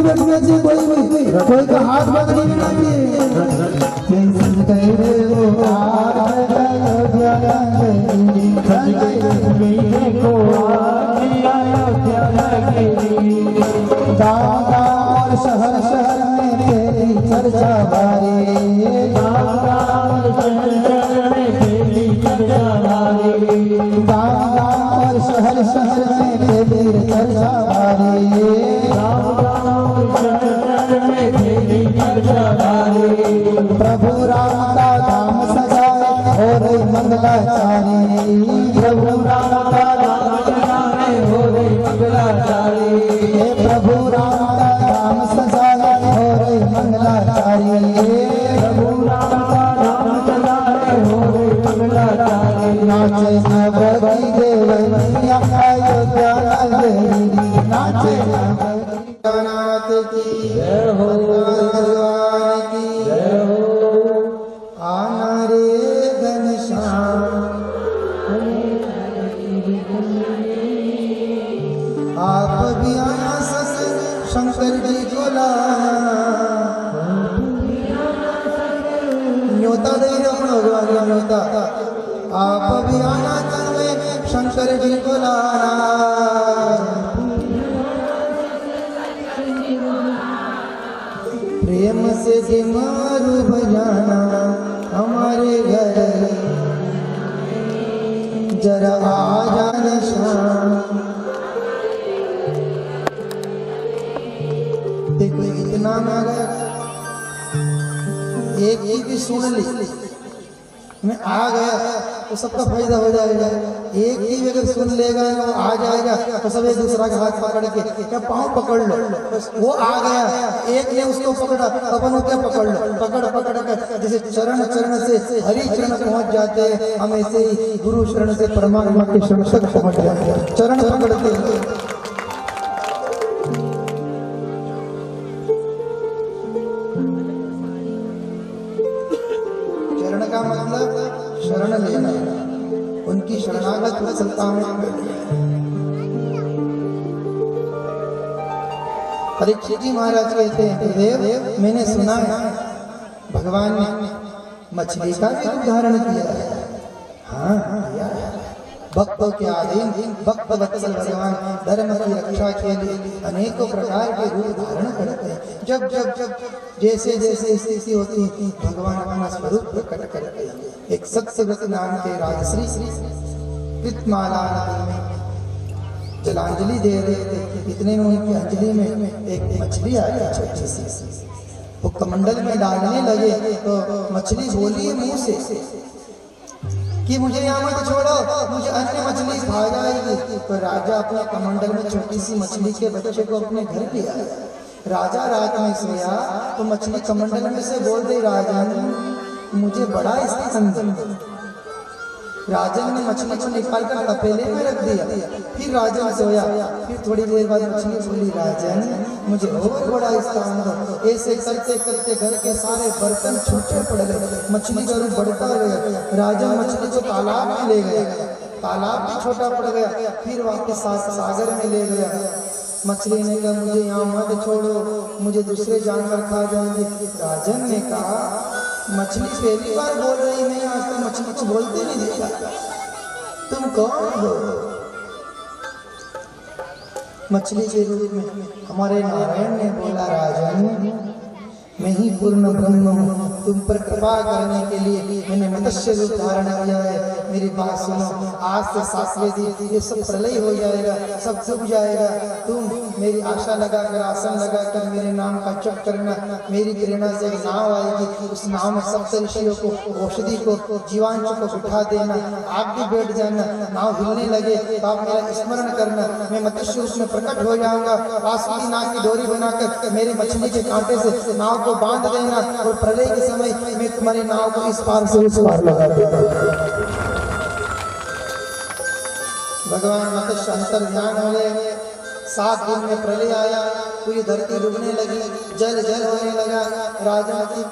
में से कोई का हाथ पकड़ी ना दामदार शहर शहर में तेरी चर्चा भारी दामदार शहर शहर में तेरी चर्चा भारी दामदार शहर शहर में तेरी चर्चा भारी दामदार शहर शहर में तेरी चर्चा भारी प्रभु राम का धाम सजाए और मंगलाचारी प्रभु राम का धाम सजाए और मंगलाचारी प्रभु राम का धाम सजाए और मंगलाचारी प्रभु राम का धाम सजाए और मंगलाचारी नाचे नवकी देवैया अयोध्या नगरी नाचे नाथ की जय हो भगवान की जय हो आना रे घनश्याम आप भी आना शंकर जी को लाना न्योता दे भगवान न्योता आप भी आना तन्वे शंकर जी को लाना प्रेम से सिमरू बजाना हमारे घर जरा आ जाना शाम देखो इतना मगर एक ही भी सुन ली मैं आ गया तो सबका फायदा हो जाएगा एक ही अगर सुन लेगा वो आ जाएगा तो सब एक दूसरा का हाथ पकड़ के क्या पाँव पकड़ लो बस वो आ गया एक ने उसको पकड़ा अपन क्या पकड़ लो पकड़ पकड़ कर जैसे चरण चरण से हरि चरण पहुंच जाते हैं हम ऐसे ही गुरु शरण से परमात्मा के शरण तक पहुंच जाते हैं चरण पकड़ते हैं का मतलब शरण लेना उनकी शरणागत वत्सलता में परीक्षित जी महाराज कहते हैं देव मैंने सुना है भगवान ने मछली का भी उदाहरण किया है हाँ भक्तों के अधीन भक्त वत्सल भगवान धर्म की रक्षा के लिए अनेकों प्रकार के रूप धारण करते हैं जब जब जब जैसे जैसे स्थिति होती है भगवान अपना स्वरूप प्रकट करते हैं एक सत्यव्रत नाम के राजश्री कृतमाला में जलांजलि दे रहे थे इतने में उनकी अंजलि में एक मछली आ गई छोटी सी वो कमंडल में डालने लगे तो मछली बोली मुंह से कि मुझे यहाँ मत छोड़ो मुझे अन्य मछली खा जाएगी तो राजा अपने कमंडल में छोटी सी मछली के बच्चे को अपने घर ले आया राजा रात में सोया तो मछली कमंडल में से बोल रही राजन मुझे बड़ा स्तन राजन ने मछली को निकालकर तपेले में रख दिया फिर राजन सोया फिर थोड़ी देर बाद मछली बोली राजन मुझे और बड़ा स्थान दो ऐसे करते करते घर के सारे बर्तन छूटे पड़ गए मछली का रूप बढ़ता गया राजन मछली को तालाब में ले गया तालाब भी छोटा पड़ गया फिर वापस सागर में ले गया मछली ने कहा मुझे यहाँ मत छोड़ो मुझे दूसरे जानवर खा जाएंगे राजन ने कहा मछली पहली बार बोल रही नहीं आज तक मछली को बोलते नहीं देखा तुम कौन हो मछली के रूप में हमारे नारायण ने बोला राजन मैं ही पूर्ण ब्रह्म हूँ तुम पर कृपा करने के लिए मैंने मत्स्य रूप धारण किया है मेरी बात सुनो आज से 7वें दिन ये सब प्रलय हो जाएगा सब डूब जाएगा तुम मेरी आशा लगाकर आसन लगाकर मेरे नाम का जप करना मेरी प्रेरणा से एक नाव आएगी उस नाव में सप्तऋषियों को औषधि को जीवांशों को बिठा देना आप भी बैठ जाना नाव हिलने लगे तो आप मेरा स्मरण करना मैं मत्स्य रूप में प्रकट हो जाऊंगा वासुकी नाग की डोरी बनाकर मेरी मछली के कांटे से नाव को बांध देना और प्रलय के समय मैं तुम्हारी नाव को इस पार से उस पार लगा देगा भगवान मत्स्य अंतर ध्यान हो गए 7 दिन में प्रलय आया पूरी धरती डूबने लगी, जल जल होने लगा। राजा की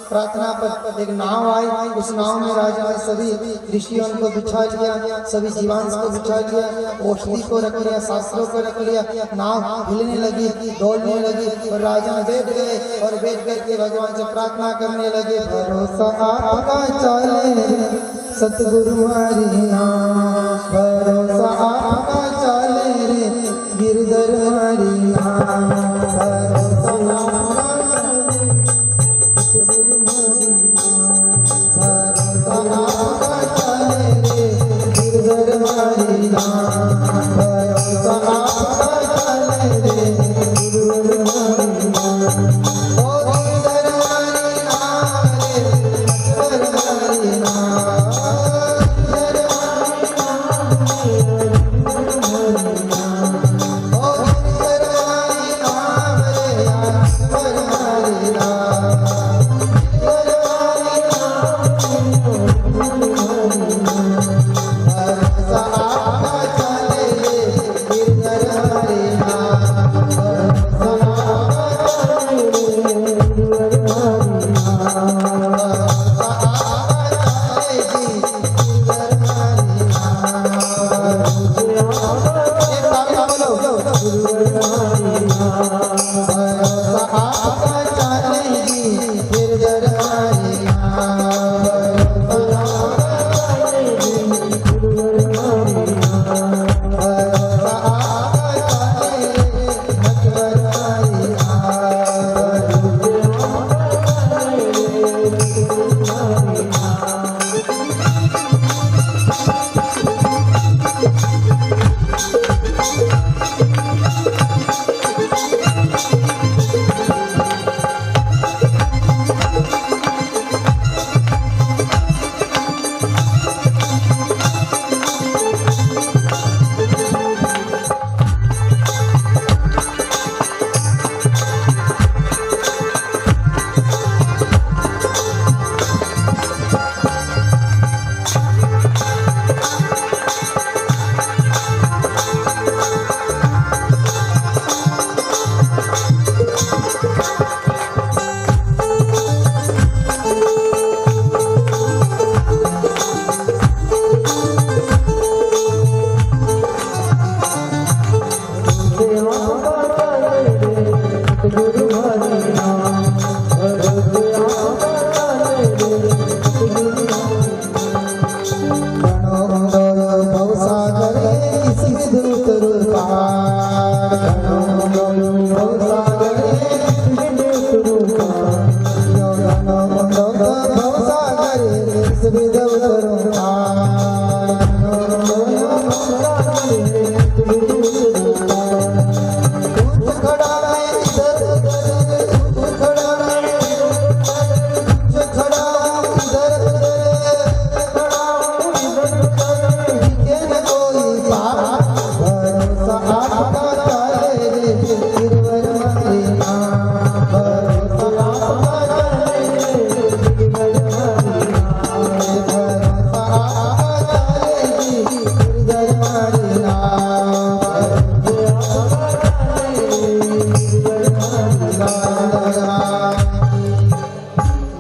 प्रार्थना पर एक नाव आई, उस नाव में राजा ने सभी ऋषियों को बिछा लिया, सभी जीवांश को बिछा लिया, औषधि को रख लिया, शास्त्रों को रख लिया। नाव हिलने लगी, डोलने लगी और राजा बैठ गए और बैठ करके भगवान से प्रार्थना करने लगे। भरोसा आपका चले सतगुरु हरि नाम, भरोसा आपका चले रे गिरधर हरि नाम, भरोसा सतगुरु हरि नाम, भरोसा आपका चले रे गिरधर हरि नाम, भरोसा आपका चले रे गिरधर हरि नाम।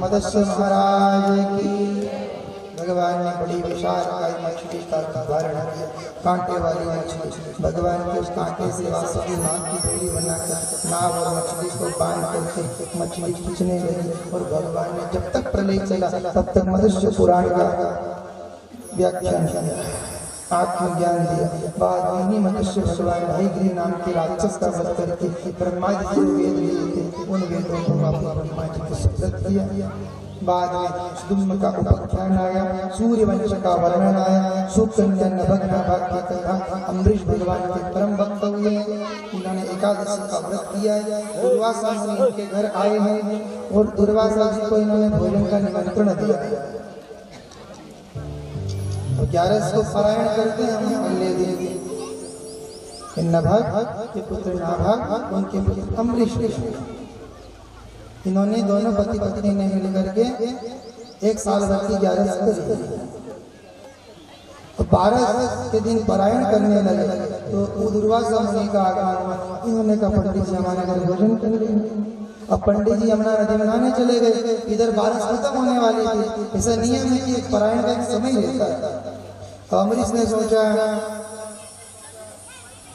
मत्स्य महाराज की। भगवान ने बड़ी विशाल मछली का धारण किया, कांटे वाली मछली। भगवान के उस कांटे से वासुकी नाग की डोरी बनाकर नाव और मछली को बांध करके मछली खींचने लगी। और भगवान ने जब तक प्रलय चला तब तक मनुष्य पुराण का व्याख्यान किया, आत्मज्ञान दिया। बाद में ही मनुष्य भगवान हयग्रीव नाम के राक्षस का वध करके ब्रह्मा जी से वेद लिए थे, उन वेदों को वापस ब्रह्मा जी को सुप्रत किया। बाद में सुदुम्न का उपाख्यान आया, सूर्यवंश का वर्णन आया, सुकन्या नभग्न भाग्य कथा। अम्बरीश भगवान के परम भक्त हुए, उन्होंने एकादशी का व्रत किया है। दुर्वासा मुनि उनके घर आए हैं और दुर्वासा जी को इन्होंने भोजन का निमंत्रण दिया है। 11 को पारायण करते हैं हम अगले दिन। नभग के पुत्र नाभग, उनके पुत्र अम्बरीश। इन्होंने दोनों पति पत्नी ने मिलकर के 1 साल भर की 11 करी। तो 12 के दिन पारायण करने लगे। तो दुर्वासा मुनि का आगमन। इन्होंने कहा पंडित जी हमारे घर भोजन कर लेंगे। अब पंडित जी यमुना नदी में नहाने चले गए। इधर बारिश खत्म होने वाली थी। ऐसा नियम है कि परायण का एक समय रहता है। तो अमरीश ने सोचा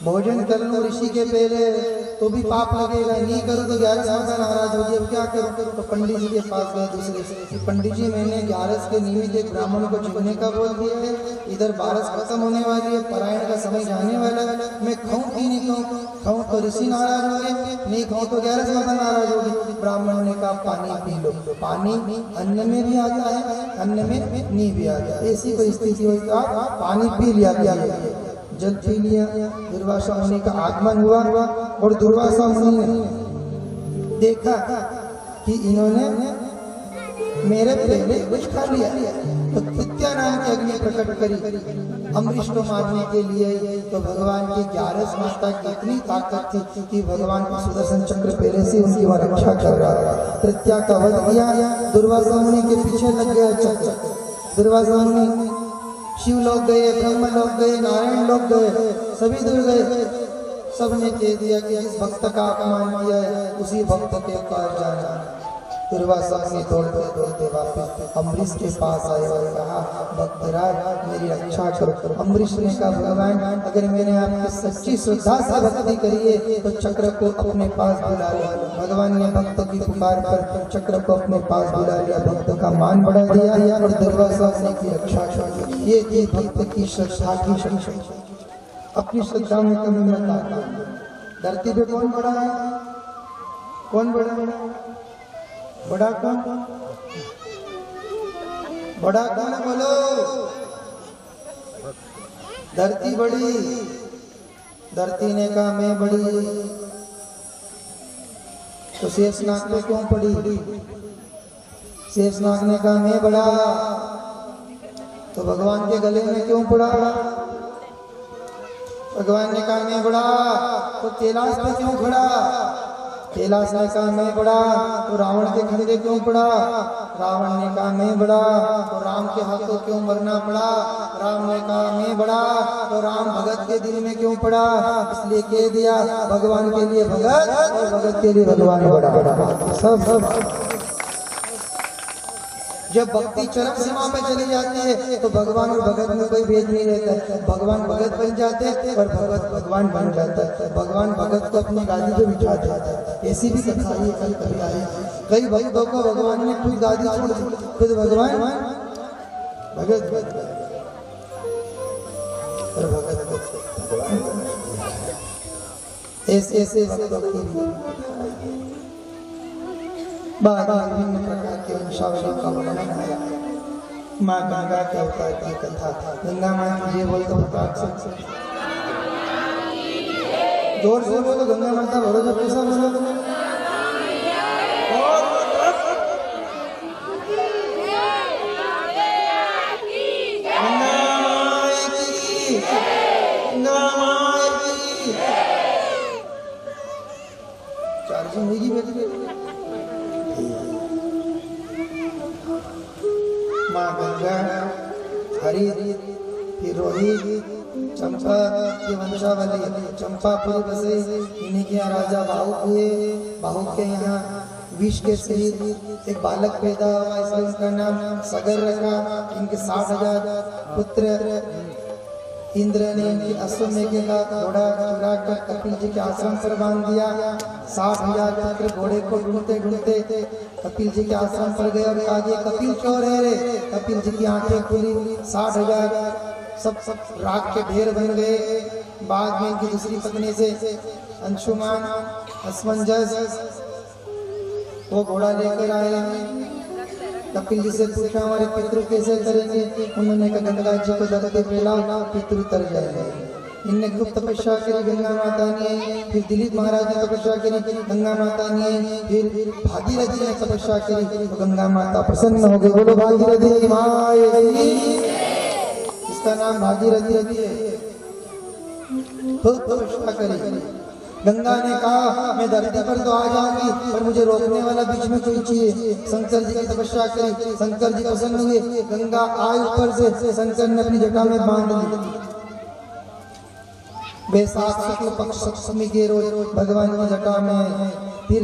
भोजन कर लूं ऋषि के पहले तो भी पाप लगेगा, नहीं करूं तो 11 माता नाराज होगी, अब क्या करूं। तो पंडित जी के पास गए दूसरे से, पंडित जी मैंने 11 के निमित्त एक ब्राह्मण को चुनने का बोल दिया है, इधर बारिश खत्म होने वाली है, परायण का समय जाने वाला है, मैं खाऊं कि नहीं खाऊं, खाऊं तो ऋषि नाराज होंगे, नहीं खाऊं तो 11 माता नाराज होगी। ब्राह्मण ने कहा पानी पी लो। पानी अन्न में भी आता है, अन्न में नहीं भी आता है, ऐसी कोई स्थिति हुई तो आप पानी पी लिया। जल पी लिया। दुर्वासा मुनि का आगमन हुआ और दुर्वासा मुनि ने देखा कि इन्होंने मेरे पहले कुछ खा लिया। तो कृत्या नाम की अग्नि प्रकट करी अमरीश को मारने के लिए। तो भगवान की 11 माता की इतनी ताकत थी कि भगवान को सुदर्शन चक्र पहले से उनकी वह रक्षा कर रहा था। कृत्या का वध किया। दुर्वासा मुनि के पीछे लग गया चक्र। दुर्वासा मुनि शिव लोग गए, ब्रह्म लोग गए, नारायण लोग गए, सभी दूर गए। सबने कह दिया कि जिस भक्त का अपमान किया है उसी भक्त के पास जाना। दुर्वासा मुनि दौड़ते दौड़ते वापस अम्बरीश के पास आए और कहा भक्तराज मेरी रक्षा करो। अम्बरीश ने कहा भगवान अगर मैंने आपकी सच्ची श्रद्धा से भक्ति करी है तो चक्र को अपने पास बुला लिया। भगवान ने भक्त की पुकार पर चक्र को अपने पास बुला लिया, भक्त का मान बढ़ा दिया और दुर्वासा मुनि की रक्षा की। ये थी भक्त की श्रद्धा की शक्ति। अपनी श्रद्धा में कमी मत आना। धरती पे कौन बड़ा है? कौन बड़ा है? बड़ा कौन? बड़ा कौन बोलो? धरती बड़ी। धरती ने कहा मैं बड़ी। तो शेषनाग पे क्यों पड़ी? शेषनाग ने कहा मैं बड़ा। तो भगवान के गले में क्यों पड़ा? भगवान ने कहा मैं बड़ा। तो कैलाश पे क्यों खड़ा? कैलाश ने कहा मैं बड़ा। तो रावण के खंडे क्यों पड़ा? रावण ने कहा मैं बड़ा। तो राम के हाथों क्यों मरना पड़ा? राम ने कहा मैं बड़ा। तो राम भगत के दिल में क्यों पड़ा? इसलिए कह दिया भगवान के लिए भगत और भगत के लिए भगवान बड़ा। सब जब भक्ति चरम सीमा पे चली जाती है तो भगवान और भगत में कोई भेद नहीं रहता है। भगवान भगत बन जाते हैं और भगत भगवान बन जाता है। भगवान भगत को अपनी गादी पे बिठा देता है। ऐसी भी कथा है, कल कभी आई। कई भक्तों को भगवान ने खुद गादी छोड़ दी, खुद भगवान भगत और भगत ऐसे भक्तों की विभिन्न प्रकार के वंशावलियों का वर्णन है। माँ गंगा के अवतार की कथा। गंगा माँ तुझे बोल तो प्रकार से जोर से बोलो। गंगा माता बोलो जब कैसा बोलो। चार्जिंग होगी बेटी। माँ गंगा, हरि, फिर रोहित, चंपा की वंशावली। चंपापुर बसे, इन्हीं के यहाँ राजा बाहुक हुए। बाहुक के यहाँ विष के सहित एक बालक पैदा हुआ, इसलिए उनका नाम सगर रखा। इनके 60,000 पुत्र। इंद्र ने इनकी अश्वमेघ का घोड़ा चुरा कर कपिल जी के आश्रम पर बांध दिया। 60,000 पुत्र घोड़े को ढूंढते ढूंढते कपिल जी के आश्रम पर गए और कहा ये कपिल चोर है रे। कपिल जी की आंखें खुली। 60,000 सब राख के ढेर बन गए। बाद में इनकी दूसरी पत्नी से अंशुमान असमंजस वो घोड़ा लेकर आए। कपिल जी से पूछा हमारे पितृ कैसे करेंगे? उन्होंने कहा गंगा जी को धरती फैलाओ, पितृ तर जाएंगे। इनने खूब तपस्या करी, गंगा माता ने। फिर दिलीप महाराज ने तपस्या करी, गंगा माता ने। फिर भागीरथी ने तपस्या करी तो गंगा माता प्रसन्न हो गई। बोलो भागीरथी माँ। इसका नाम भागीरथी है। खूब तपस्या करी। गंगा ने कहा मैं धरती पर तो आ जाऊंगी पर मुझे रोकने वाला बीच में कोई चाहिए। शंकर जी की तपस्या करी, शंकर जी प्रसन्न हुए। गंगा आई ऊपर से, शंकर ने अपनी जटा में बांध ली। बैसाख शुक्ल पक्ष सप्तमी के रोज भगवान की जटा में फिर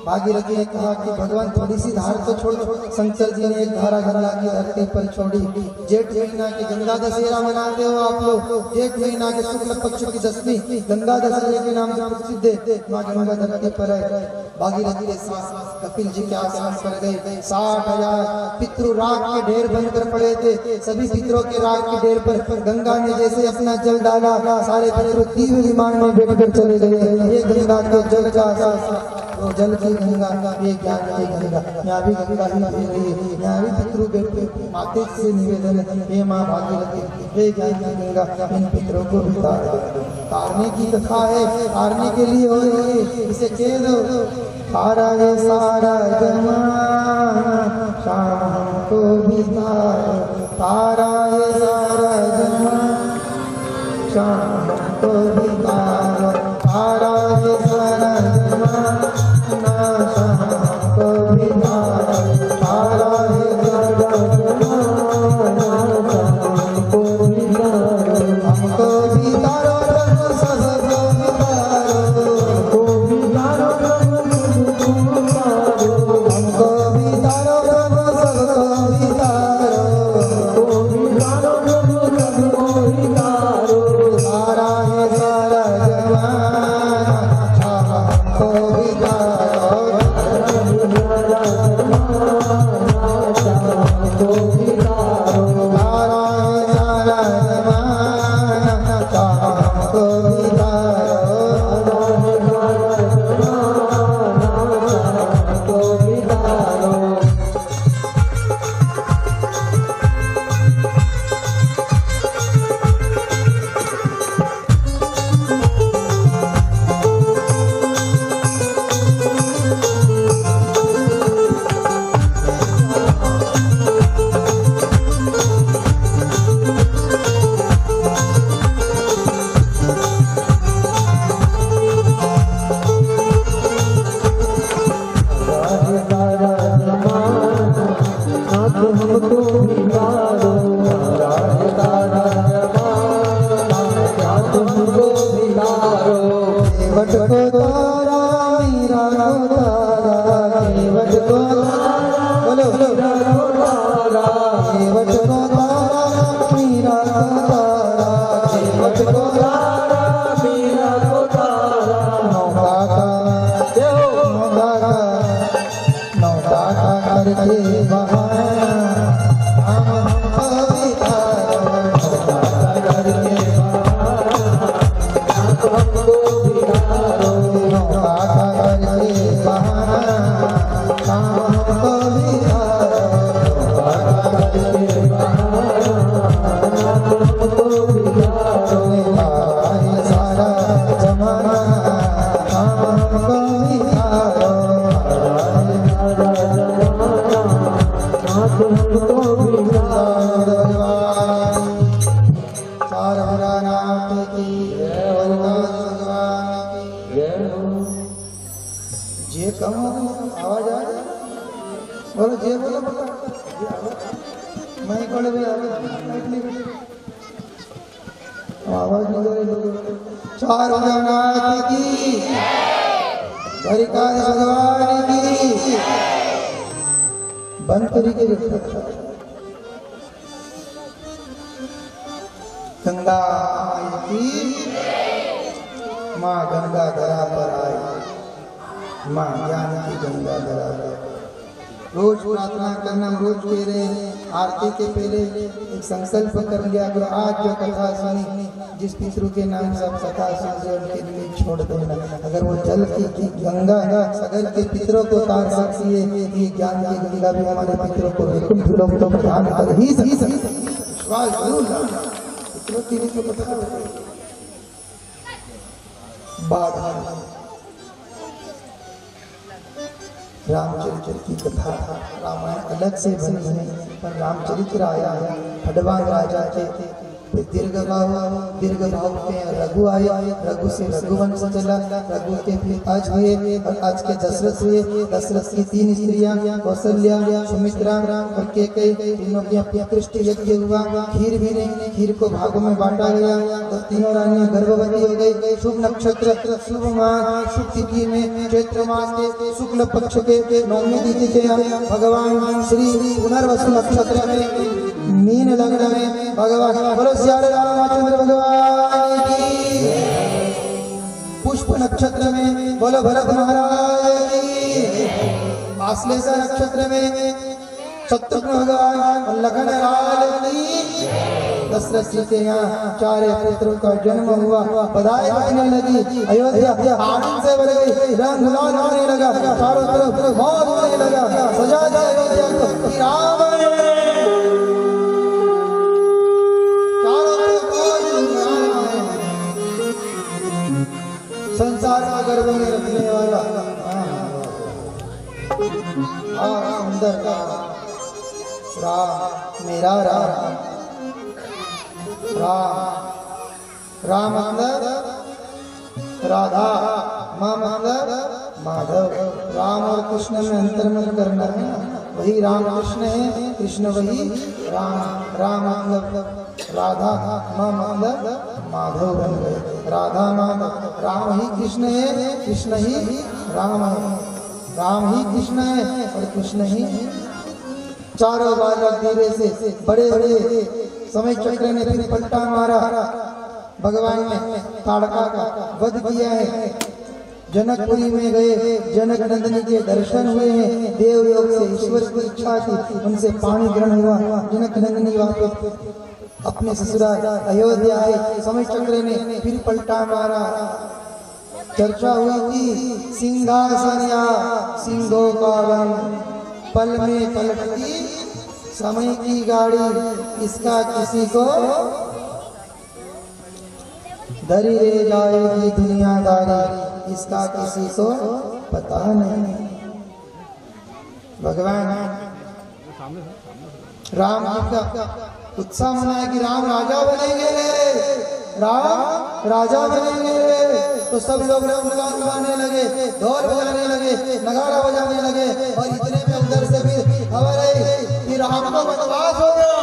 भागीरथी ने कहा कि भगवान थोड़ी सी धार तो छोड़ो। शंकर जी ने एक धारा गंगा की धरती पर छोड़ी। जेठ महीना की गंगा दशहरा मनाते हो आप लोग। जेठ महीना के शुक्ल पक्ष की दशमी गंगा दशहरे के नाम से प्रसिद्ध है। माँ गंगा धरती पर है। भागीरथी के साथ कपिल जी के आश्रम पर गए। 60,000 पितृ राख के ढेर बनकर पड़े थे। सभी पितरों के राख के ढेर पर गंगा ने जैसे अपना जल डाला, सारे पितृ दिव्य विमान में बैठकर चले गए। ये गंगा के जल का वो जल की गंगा, ये ज्ञान की गंगा। यहाँ भी गंगा ही बह रही है। यहाँ भी पितृ बैठे माते से निवेदन है, हे माँ भागीरथी, हे ज्ञान की गंगा, इन पितरों को भी तारने की कथा है, तारने के लिए हो रही है। इसे कह दो, तारा ये सारा जमाना, शाम हमको भी तारो। तारा ये सारा जमाना, शाम हमको भी तारो। तारा ये सारा जमाना, शाम हमको भी तारो। तारा ये सारा जमाना, हमको भी तारो। हमको भी तारो प्रभु, सबको भी तारो। हमको भी तारो प्रभु, हमको भी तारो प्रभु, सबको भी तारो। हमको भी तारो प्रभु, सबको भी तारो। तारा है सारा जमाना, हमको भी तारो। हमको भी तारो। तारा है सारा जमाना, हमको भी तारो। हमको भी तारो। केवट को तारा मीरा को तारा, केवट को तारा, बोलो मीरा को तारा। केवट को तारा मीरा को तारा, केवट को तारा मीरा को तारा। नौका का नौका का करके बहाना, हम हमको भी तारो। नौका का करके बहाना, हमको भी तारो। नौका का करके बहाना, हमको भी तारो। नौका का करके बहाना, हमको भी तारो। तारा है सारा जमाना, हमको भी तारो। तारा है सारा जमाना, हमको भी तारो। चार भरानाथ की भगवान की जे कम आवाज आ रही, बोलो जे बोलो मैं कौन भी आवाज नहीं रही। चार भरानाथ की, द्वारिकाधीश भगवान की। बंद तरीके गंगा की माँ गंगा धरा पर आई। माँ ज्ञान की गंगा धरा पर रोज प्रार्थना करना, हम रोज कह रहे हैं। आरती के पहले एक संकल्प कर लिया करो, आज जो कथा सुनी, जिस पितृ के नाम से आप कथा सुन उनके लिए छोड़ देना। अगर वो जल की गंगा सगर के पितरों को तार सकती है, ये ज्ञान की गंगा भी हमारे पितरों को बिल्कुल लोग तो प्रदान कर ही सकती है। विश्वास जरूर लाना, पितरों की भी तो कथा बाधा रामचरित्र की कथा। रामायण अलग से बनी है, पर रामचरित्र आया है। खडवांग राजा के दीर्घ भाव के रघु आए, रघु से रघुवंश चला, रघु के फिर आज हुए और आज के दशरथ हुए। दशरथ की 3 स्त्रियां कौशल्या, सुमित्रा और केकई, तीनों की अपनी यज्ञ हुआ। खीर भी नहीं, खीर को भागों में बांटा गया। तो तीनों रानियां गर्भवती हो गई। शुभ नक्षत्र, शुभ मास, शुभ तिथि में चैत्र मास के शुक्ल पक्ष के 9वीं तिथि के भगवान श्री पुनर्वसु नक्षत्र में मीन लग्न में भगवान बोलो श्री रामचंद्र भगवान की। पुष्प नक्षत्र में बोलो भरत महाराज की। आश्लेषा नक्षत्र में शत्रुघ्न भगवान और लखन लाल की। दशरथ जी के यहाँ 4 पुत्रों का जन्म हुआ। बधाई बजने लगी, अयोध्या आनंद से भर गई, रंग लाल होने लगा, चारों तरफ मौज होने लगा। सजा दिया अयोध्या को रावण। संसार का गर्भ में रखने वाला सुंदर का राम, मेरा राम। राम मतलब राधा, माँ मतलब माधव। राम और कृष्ण में अंतर मत करना है, वही राम कृष्ण है, कृष्ण वही राम। राम मतलब राधा, माँ मतलब माधव बन गए। राधा माधव, राम ही कृष्ण है, कृष्ण ही राम है। राम ही कृष्ण है और कृष्ण ही। चारों बालक धीरे से बड़े बड़े समय चक्र ने फिर पलटा मारा। भगवान ने ताड़का का वध किया है। जनकपुरी में गए, जनक नंदिनी के दर्शन हुए हैं। देवलोक से ईश्वर की इच्छा थी, उनसे पानी ग्रहण हुआ। जनक नंदिनी वापस अपने ससुराल अयोध्या आए। समय चक्र ने फिर पलटा मारा। चर्चा हुई थी सिंहासन या सिंहों का वन, पल में पलटती समय की गाड़ी, इसका किसी को धरी ले जाएगी दुनियादारी, इसका किसी को पता नहीं। भगवान राम जी का उत्साह मनाया कि राम राजा बनेंगे रे, राम राजा बनेंगे रे। तो सब लोग रंगगान गाने लगे, ढोल बजाने लगे, नगाड़ा बजाने लगे। और इतने में उधर से फिर खबर आई कि राम का वनवास हो गया।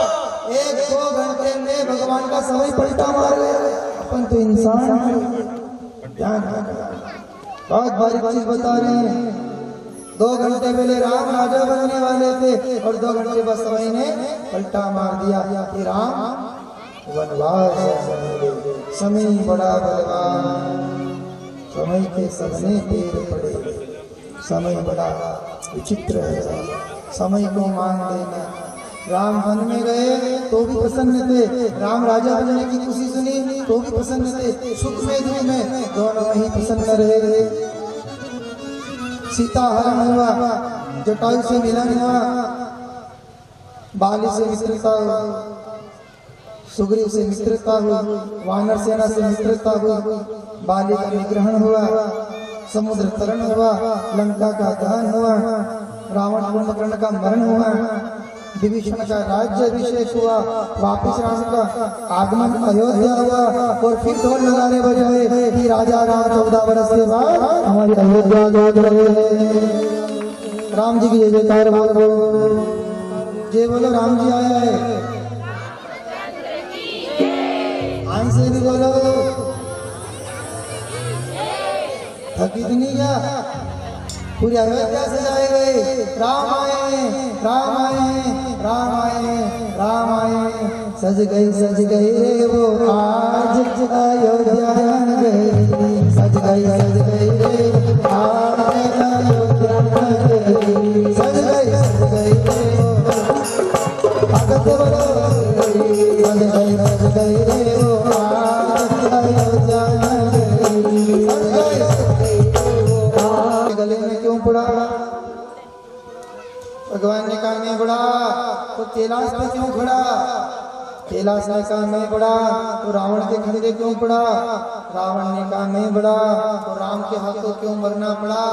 1-2 घंटे में भगवान का समय पलटा मार गया। अपन तो इंसान बहुत बारीक चीज बता रहे हैं। 2 घंटे पहले राम राजा बनने वाले थे और 2 घंटे बाद समय ने पलटा मार दिया कि राम वनवास। समय बड़ा बलवान, समय के सबने पैर पड़े। समय बड़ा विचित्र है, समय को मान देना। राम वन में गए तो भी प्रसन्न थे, राम राजा बनने की खुशी सुनी तो भी प्रसन्न थे। सुख में दुख में दोनों ही प्रसन्न रहे। सीता हरण हुआ, जटायु से मिलन हुआ, बाली से मित्रता हुई, सुग्रीव से मित्रता हुई, वानर सेना से मित्रता हुई, बाली का निग्रहण हुआ, समुद्र तरण हुआ, लंका का दहन हुआ, रावण कुंभकर्ण का मरण हुआ, विभीषण का राज्य अभिषेक हुआ, वापिस राम का आगमन अयोध्या हुआ। और फिर ढोल नगाड़े बजाए कि राजा राम 14 वर्ष के बाद हमारी अयोध्या गए। राम जी की जय जयकार बोलो, जय बोलो। राम जी आया है, आई से भी बोलो। थकी तो नहीं क्या? पूरी अयोध्या सजाए गए। राम आए, राम आए, राम आए, राम आए। सज गई रे वो आज अयोध्या गई। सज गई रे आज अयोध्या गई। सज गई रे वो भगत बोलो। सज गई रे वो आज अयोध्या गई। गले में क्यों पड़ा? भगवान ने कहा मैं बड़ा तो कैलाश पे क्यों खड़ा? कैलाश ने कहा मैं बड़ा तो रावण के खंडे क्यों पड़ा? रावण ने कहा मैं बड़ा तो राम के हाथों क्यों मरना पड़ा?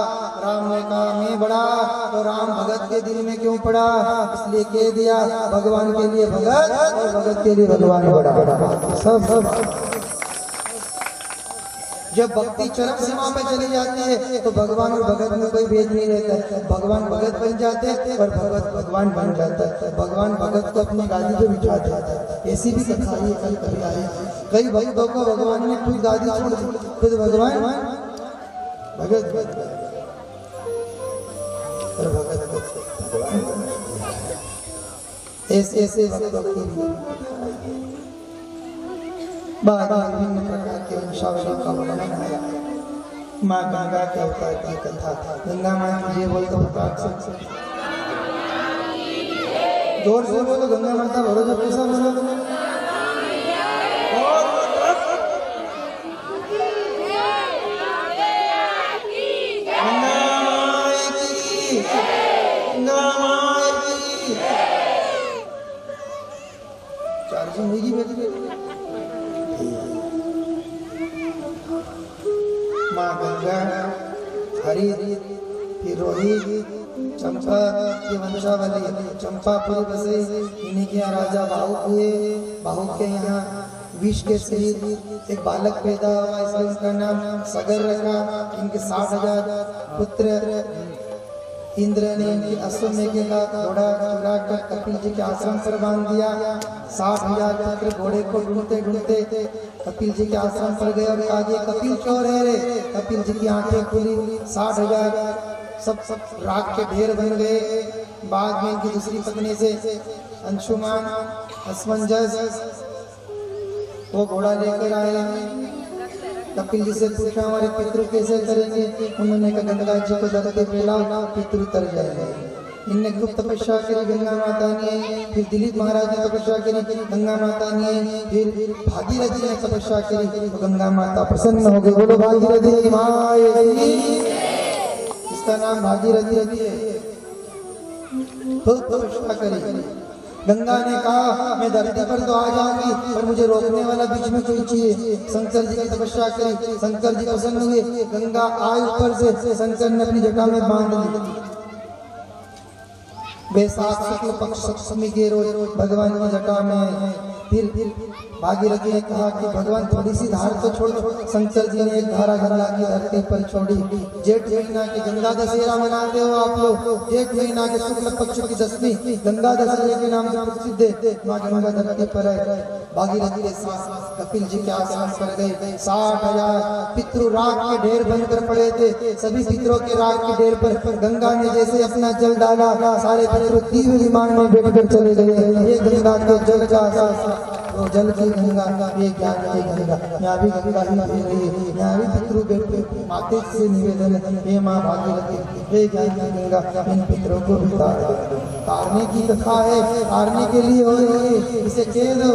राम ने कहा मैं बड़ा तो राम भगत के दिल में क्यों पड़ा? इसलिए कह दिया भगवान के लिए भगत और भगत के लिए भगवान बड़ा। सब जब भक्ति चरम सीमा पे चली जाती है तो भगवान और भगत में कोई भेद नहीं रहता है। भगवान भगत बन जाते हैं और भगत भगवान बन जाता है। भगवान भगत को अपनी गादी पे बिठा देता है। ऐसी भी कथा है, कल कभी आई। कई भक्तों को भगवान ने खुद गादी छोड़ दी, खुद भगवान भगत और भगत ऐसे ऐसे भक्तों की विभिन्न प्रकार के वंशावलियों का वर्णन है। माँ गंगा के अवतार की कथा। गंगा माँ मुझे बोल तो जोर से बोलो, गंगा माता बोलो, जो कैसा बोलो गंगा जिंदगी बेटी माँ गंगा, हरि, फिरोही, चंपा की वंशावली। चंपापुर बसे, इन्हीं के यहाँ राजा बाहु हुए। बाहु के यहाँ विष के सहित एक बालक पैदा हुआ, इसलिए उसका नाम सगर रखा। इनके 60,000 पुत्र। इंद्र ने इनकी अश्वमेघ का घोड़ा चुरा कर कपिल जी के आश्रम पर बांध दिया। 60,000 पुत्र घोड़े को ढूंढते ढूंढते कपिल जी के आश्रम पर गए और कहा, कपिल चोर है रे। कपिल जी की आंखें खुली, 60,000 सब राख के ढेर बन गए। बाद में इनकी दूसरी पत्नी से अंशुमान, असमंजस वो घोड़ा लेकर आए। कपिल जी से पूछा हमारे पितृ कैसे करेंगे? उन्होंने कहा गंगा जी को धरती फैलाओ, पितृ तर जाएंगे। इनने खूब तपस्या करी, गंगा माता ने। फिर दिलीप महाराज ने तपस्या करी, गंगा माता ने। फिर भागीरथी ने तपस्या करी तो गंगा माता प्रसन्न हो गई। बोलो भागीरथी माँ, इसका नाम भागीरथी भी है। खूब तपस्या करी। गंगा ने कहा मैं धरती पर तो आ जाऊंगी पर मुझे रोकने वाला बीच में कोई चाहिए। शंकर जी की तपस्या करी, शंकर जी प्रसन्न हुए। गंगा आई ऊपर से, शंकर ने अपनी जटा में बांध ली। बैसाख शुक्ल पक्ष सप्तमी के रोज भगवान की जटा में। फिर भागीरथी ने कहा कि भगवान थोड़ी सी धार तो छोड़ो। शंकर जी ने एक धारा गंगा की धरती पर छोड़ी। जेठ महीना की गंगा दशहरा मनाते हो आप लोग। जेठ महीना के शुक्ल पक्ष की 10वीं गंगा दशहरे के नाम से प्रसिद्ध है। माँ गंगा धरती पर है। भागीरथी के साथ कपिल जी के आश्रम पर गए। 60,000 पितृ राख के ढेर बनकर पड़े थे। सभी पितरों के राख के ढेर पर गंगा ने जैसे अपना जल डाला, सारे पितृ दिव्य विमान में बैठकर चले गए। ये गंगा के जल का वो जल की गंगा, ये ज्ञान की गंगा। यहाँ भी गंगा ही बह रही है। यहाँ भी पितृ बैठे माते से निवेदन है, हे माँ भागीरथी, हे ज्ञान की गंगा, इन पितरों को भी तारने की कथा है। तारने के लिए हो रही है, इसे कह दो।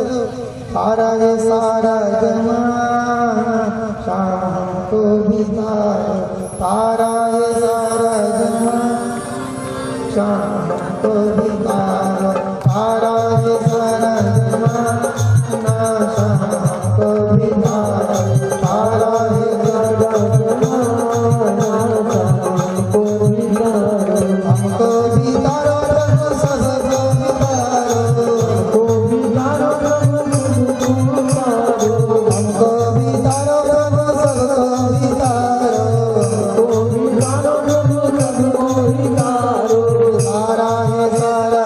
तारा ये सारा जमाना, शाम हमको भी तारो। तारा ये सारा जमाना, शाम हमको भी तारो। तारा ये सारा जमाना, शाम हमको भी तारो। तारा ये सारा जमाना, हमको भी तारो। हमको भी तारो प्रभु, सबको भी तारो। हमको भी तारो प्रभु, हमको भी तारो प्रभु, सबको भी तारो। हमको भी तारो प्रभु, सबको भी तारो। तारा है सारा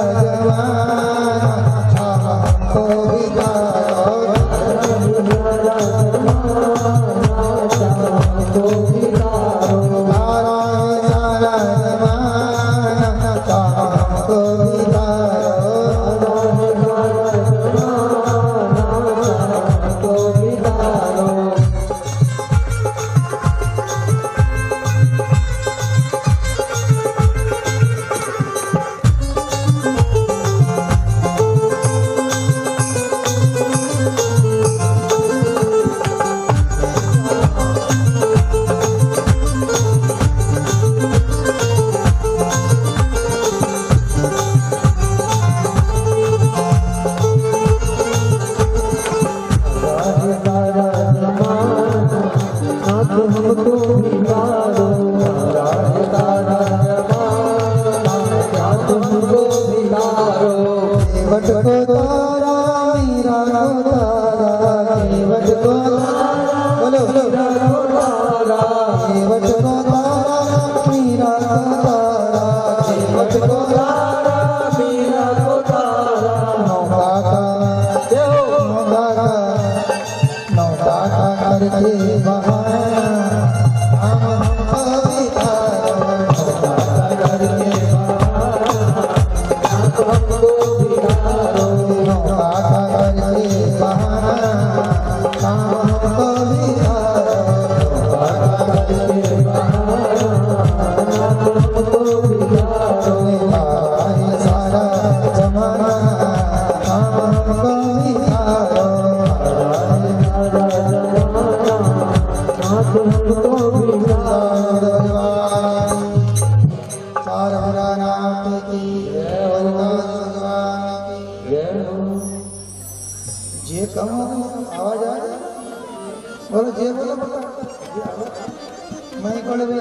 मैं कौन भी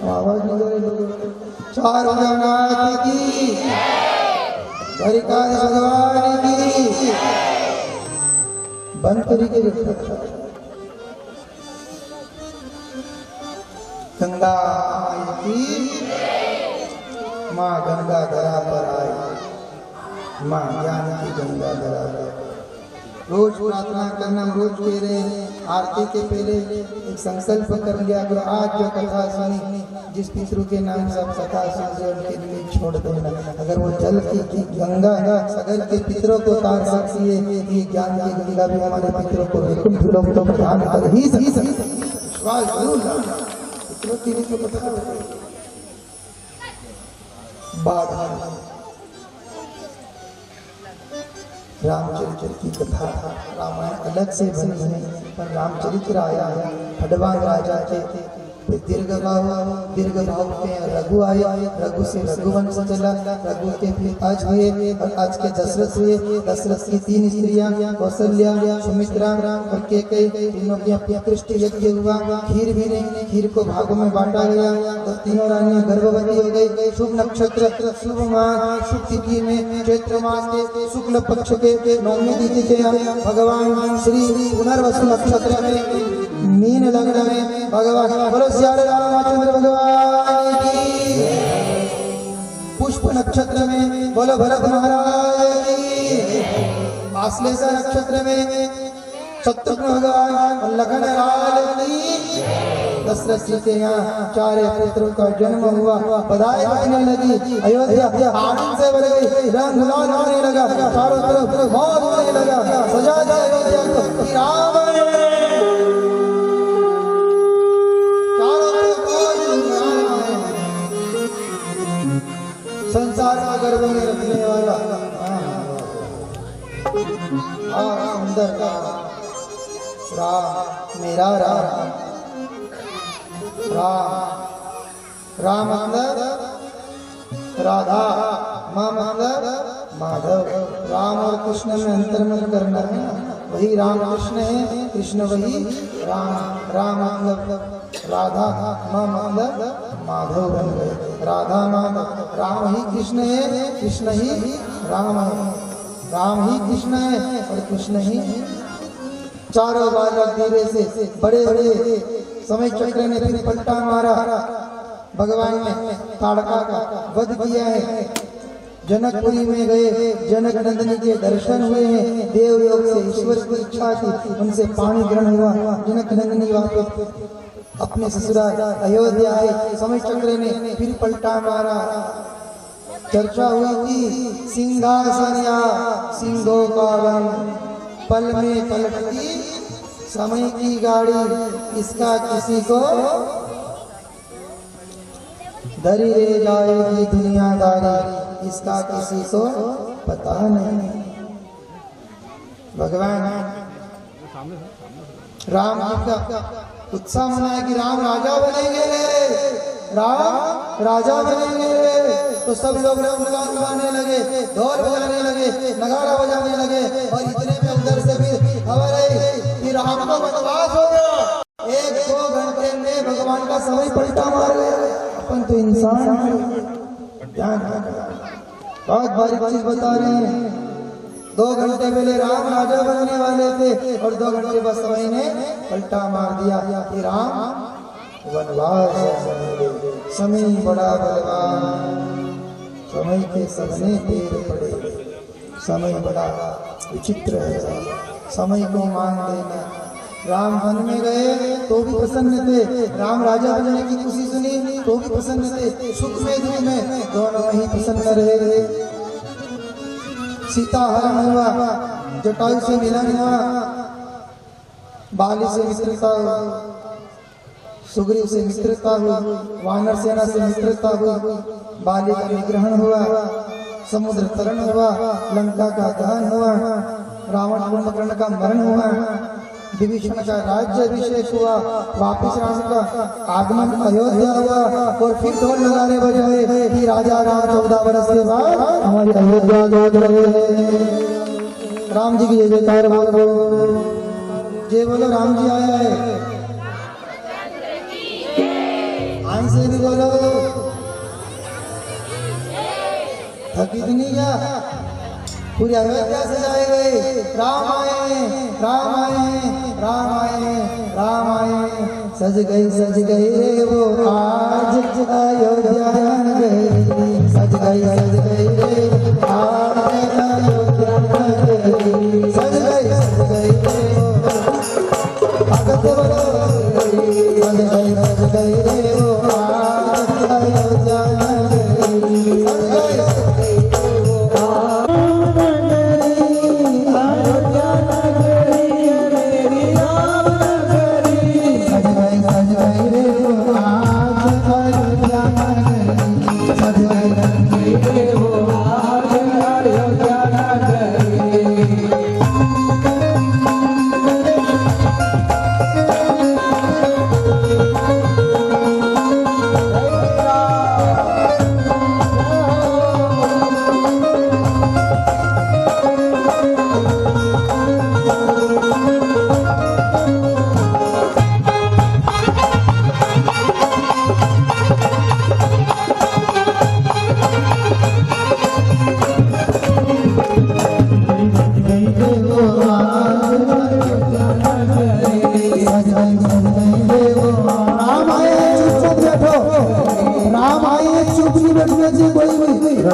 आवाज नहीं दे रही। चार भुजनाथ की, द्वारिकाधीश भगवान की। बंद तरीके गंगा माई की, माँ गंगा धरा पर आई, माँ ज्ञान की गंगा धरा पर। रोज प्रार्थना करना, हम रोज कह रहे हैं आरती के पहले एक संकल्प कर लिया करो, आज जो कथा सुनी जिस पितृ के नाम से कथा सुन उनके लिए छोड़ देना। अगर वो जल की गंगा सगर के पितरों को तार सकती है, ये ज्ञान की गंगा भी हमारे पितरों को वैकुंठ लोक तो प्रदान कर ही सकती है। विश्वास जरूर लाना, पितरों की भी तो कथा बाधा रामचरित्र की कथा। रामायण अलग से बनी है, पर रामचरित्र आया है। खडवांग राजा के दीर्घ भाव के रघु आए, रघु से रघुवंश चला, रघु के फिर आज हुए और आज के दशरथ हुए। दशरथ की 3 स्त्रियां, कौशल्या, सुमित्रा और केकई, तीनों की अपकृष्ट यज्ञ हुआ। खीर भी नहीं, खीर को भागों में बांटा गया। तो तीनों रानियां गर्भवती हो गई। शुभ नक्षत्र, शुभ मास, शुभ तिथि में चैत्र मास के शुक्ल पक्ष के 9वीं तिथि के भगवान श्री पुनर्वसु नक्षत्र में मीन लग्न में भगवान बोलो श्याम रामचंद्र भगवान की। पुष्प नक्षत्र में बोलो भरत महाराज की। आश्लेषा नक्षत्र में शत्रुघ्न भगवान और लखन लाल की। दशरथ जी के यहाँ 4 पुत्रों का जन्म हुआ। बधाई बजने लगी, अयोध्या आनंद से भर गई, रंग लाल होने लगा, चारों तरफ मौज होने लगा। सजा दिया अयोध्या को राम संसार का गर्भ में रखने वाला सुंदर का राम, मेरा राम। राम मतलब राधा, माँ मतलब माधव। राम और कृष्ण में अंतर मत करना है, वही राम कृष्ण है, कृष्ण वही राम। राम मतलब राधा, माँ मतलब माधव बन गए। राधा माधव, राम ही कृष्ण है, कृष्ण ही राम है। राम ही कृष्ण है और कृष्ण ही। चारों बालक धीरे से बड़े बड़े समय चक्र ने फिर पलटा मारा। भगवान ने ताड़का का वध किया है। जनकपुरी में गए, जनक नंदनी के दर्शन हुए हैं। देवलोक से ईश्वर की इच्छा थी, उनसे पानी ग्रहण हुआ। जनक नंदनी वापस अपने ससुराल अयोध्या आए। समय चक्र ने फिर पलटा मारा। चर्चा हुई थी सिंहासन या सिंहों का वन, पल में पलटती समय की गाड़ी, इसका किसी को धरी ले जाएगी दुनियादारी, इसका किसी को पता नहीं। भगवान राम जी का उत्साह मनाया कि राम राजा बनेंगे, राम राजा बनेंगे। तो सब लोग रंगगान गाने लगे, ढोल बजाने लगे, नगाड़ा बजाने लगे। और इतने में उधर से फिर खबर आई कि राम का वनवास हो गया। 1-2 घंटे में भगवान का समय पलटा मार गया। अपन तो इंसान बहुत बारीक चीज बता रहे हैं। 2 घंटे पहले राम राजा बनने वाले थे और 2 घंटे बस समय ने पलटा मार दिया कि राम वनवास। समय बड़ा बलवान, समय के सबने पैर पड़े। समय बड़ा विचित्र है, समय को मान देना। राम वन में गए तो भी प्रसन्न थे, राम राजा बनने की खुशी सुनी तो भी प्रसन्न थे। सुख में दुख में दोनों ही प्रसन्न रहे। सीता हरण हुआ, जटायु से मिलन हुआ, बाली से मित्रता हुई, सुग्रीव से मित्रता हुई, वानर सेना से मित्रता हुई, बाली का निग्रहण हुआ, समुद्र तरण हुआ, लंका का दहन हुआ, रावण कुंभकर्ण का मरण हुआ, विभीषण का राज्य अभिषेक हुआ, वापिस राम का आगमन अयोध्या हुआ। और फिर ढोल नगाड़े बजे कि राजा राम 14 वर्ष के बाद हमारी अयोध्या आ गए। राम जी की जय जयकार बोलो। ये बोलो राम जी आया है। आई से भी बोलो। थकी तो नहीं क्या? पूरी अयोध्या सजाए गए। राम आए, राम आए, राम आए, राम आए। सज गई रे वो आज अयोध्या गई। सज गई रे आज अयोध्या गई। सज गई रे वो भगत बोलो। सज गई रे वो आज अयोध्या गई। सज गई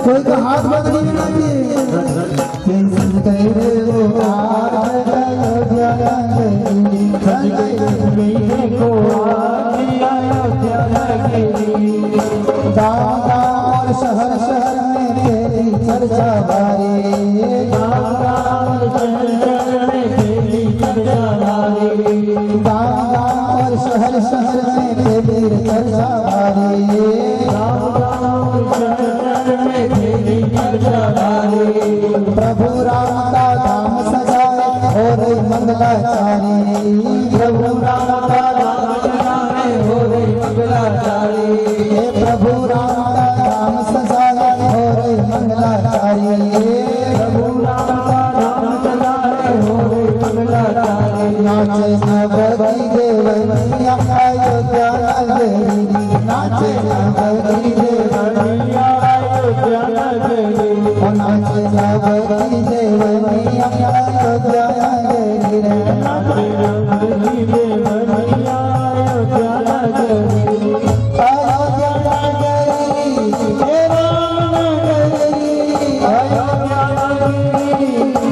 कोई का हाथ पकड़ी नहीं आती। शहर शहर में तेरी चर्चा भारी। शहर शहर में तेरी चर्चा भारी। प्रभु राम का धाम सजाए और मंगलाचारी। प्रभु राम का धाम सजाए और मंगलाचारी। प्रभु राम का धाम सजाए और मंगलाचारी। प्रभु राम का धाम सजाए और मंगलाचारी। नाचे नवकी देव मैया अयोध्या नगरी। नाचे नवकी देव मैया अयोध्या नगरी। नाचे नवकी देव मैया अयोध्या नगरी। नाचे नवकी देव मैया अयोध्या नगरी। अयोध्या नगरी हे राम नगरी। अयोध्या नगरी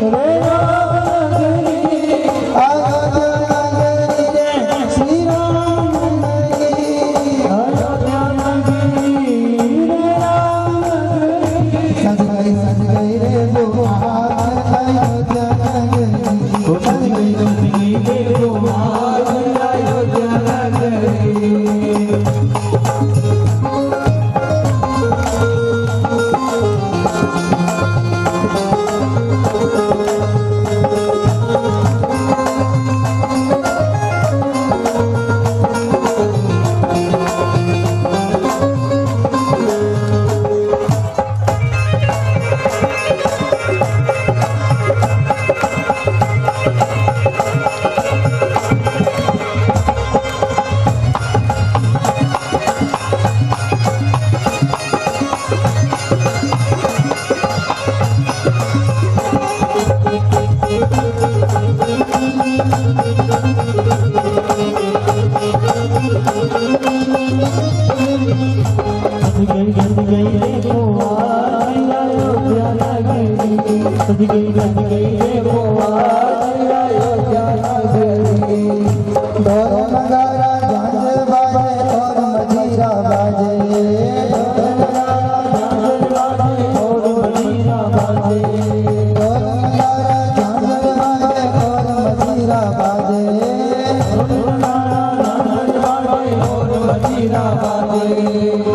हे राम नगरी। अयोध्या नगरी रे श्री राम नगरी। अयोध्या नगरी रे राम नगरी। सज गई रे वो आज अयोध्या नगरी। सज गई रे वो आज अयोध्या नगरी।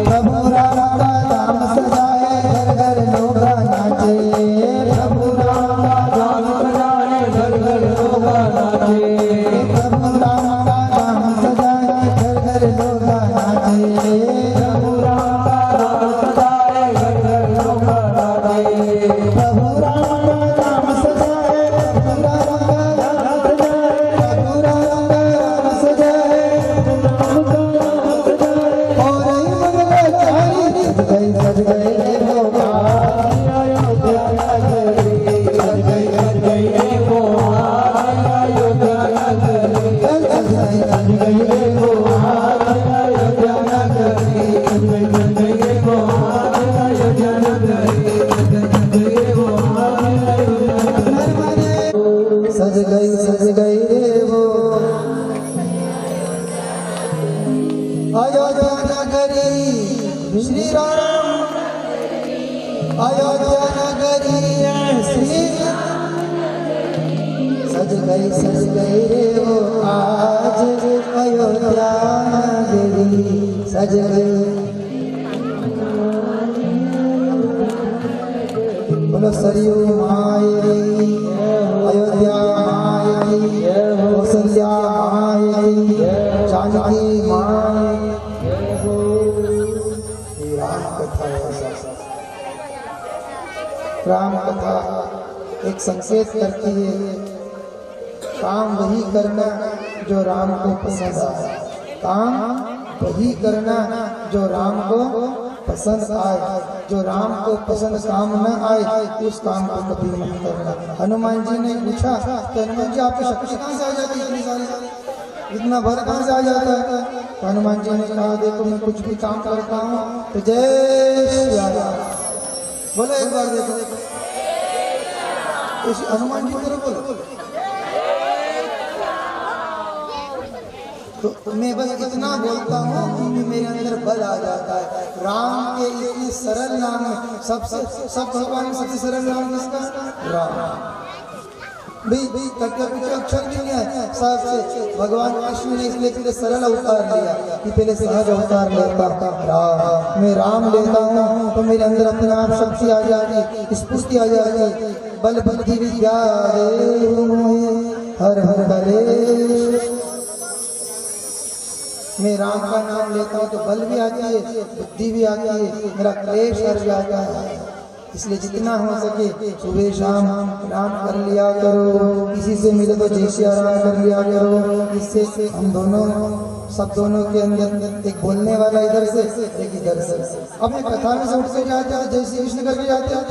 प्रभु राम का नाम सजाए घर घर लोग नाचे। प्रभु राम का नाम सजाए घर घर लोग नाचे। प्रभु राम का नगरी श्री राम, अयोध्या नगरी श्री सज गई रे वो आज अयोध्या नगरी सज गई। बोलो सरयू माई अयोध्या माई कौशल्या माई जानकी माई। ये राम कथा है। राम कथा एक संकेत करती है काम वही करना जो राम को पसंद आए, काम वही करना जो राम को पसंद आए, जो राम को पसंद काम न आए उस काम को कभी मत करना। हनुमान जी ने पूछा तो हनुमान जी आपकी शक्ति कहाँ से आ जाती है, इतनी सारी इतना भर कहाँ से आ जाता है? तो हनुमान जी ने कहा देखो मैं कुछ भी काम करता हूँ तो जय श्री राम बोलो एक बार, देखो हनुमान जी को बोलो। तो मैं बस इतना बोलता हूँ कि मेरे अंदर बल आ जाता है। राम के इतने सरल नाम है, सब भगवान में सबसे सरल नाम किसका? राम। भाई कटे पीछे अक्षर नहीं है, सबसे भगवान कृष्ण ने इसलिए पहले सरल अवतार लिया कि पहले सहज अवतार लेता राम। मैं राम लेता हूँ तो मेरे अंदर अपने आप शक्ति आ जाती, स्फूर्ति आ जाती। बल बुद्धि विद्या हर हर हरे। मैं राम का नाम लेता हूँ तो बल भी आती है, बुद्धि भी आती है, मेरा क्लेश हट जाता है। इसलिए जितना हो सके सुबह शाम राम कर लिया करो, किसी से मिले तो जय श्री राम कर लिया करो। इससे हम दोनों सब दोनों के अंदर एक बोलने वाला इधर से एक इधर से। अब मैं कथा में से उठ के जाते हैं जय श्री कृष्ण करके जाते हैं,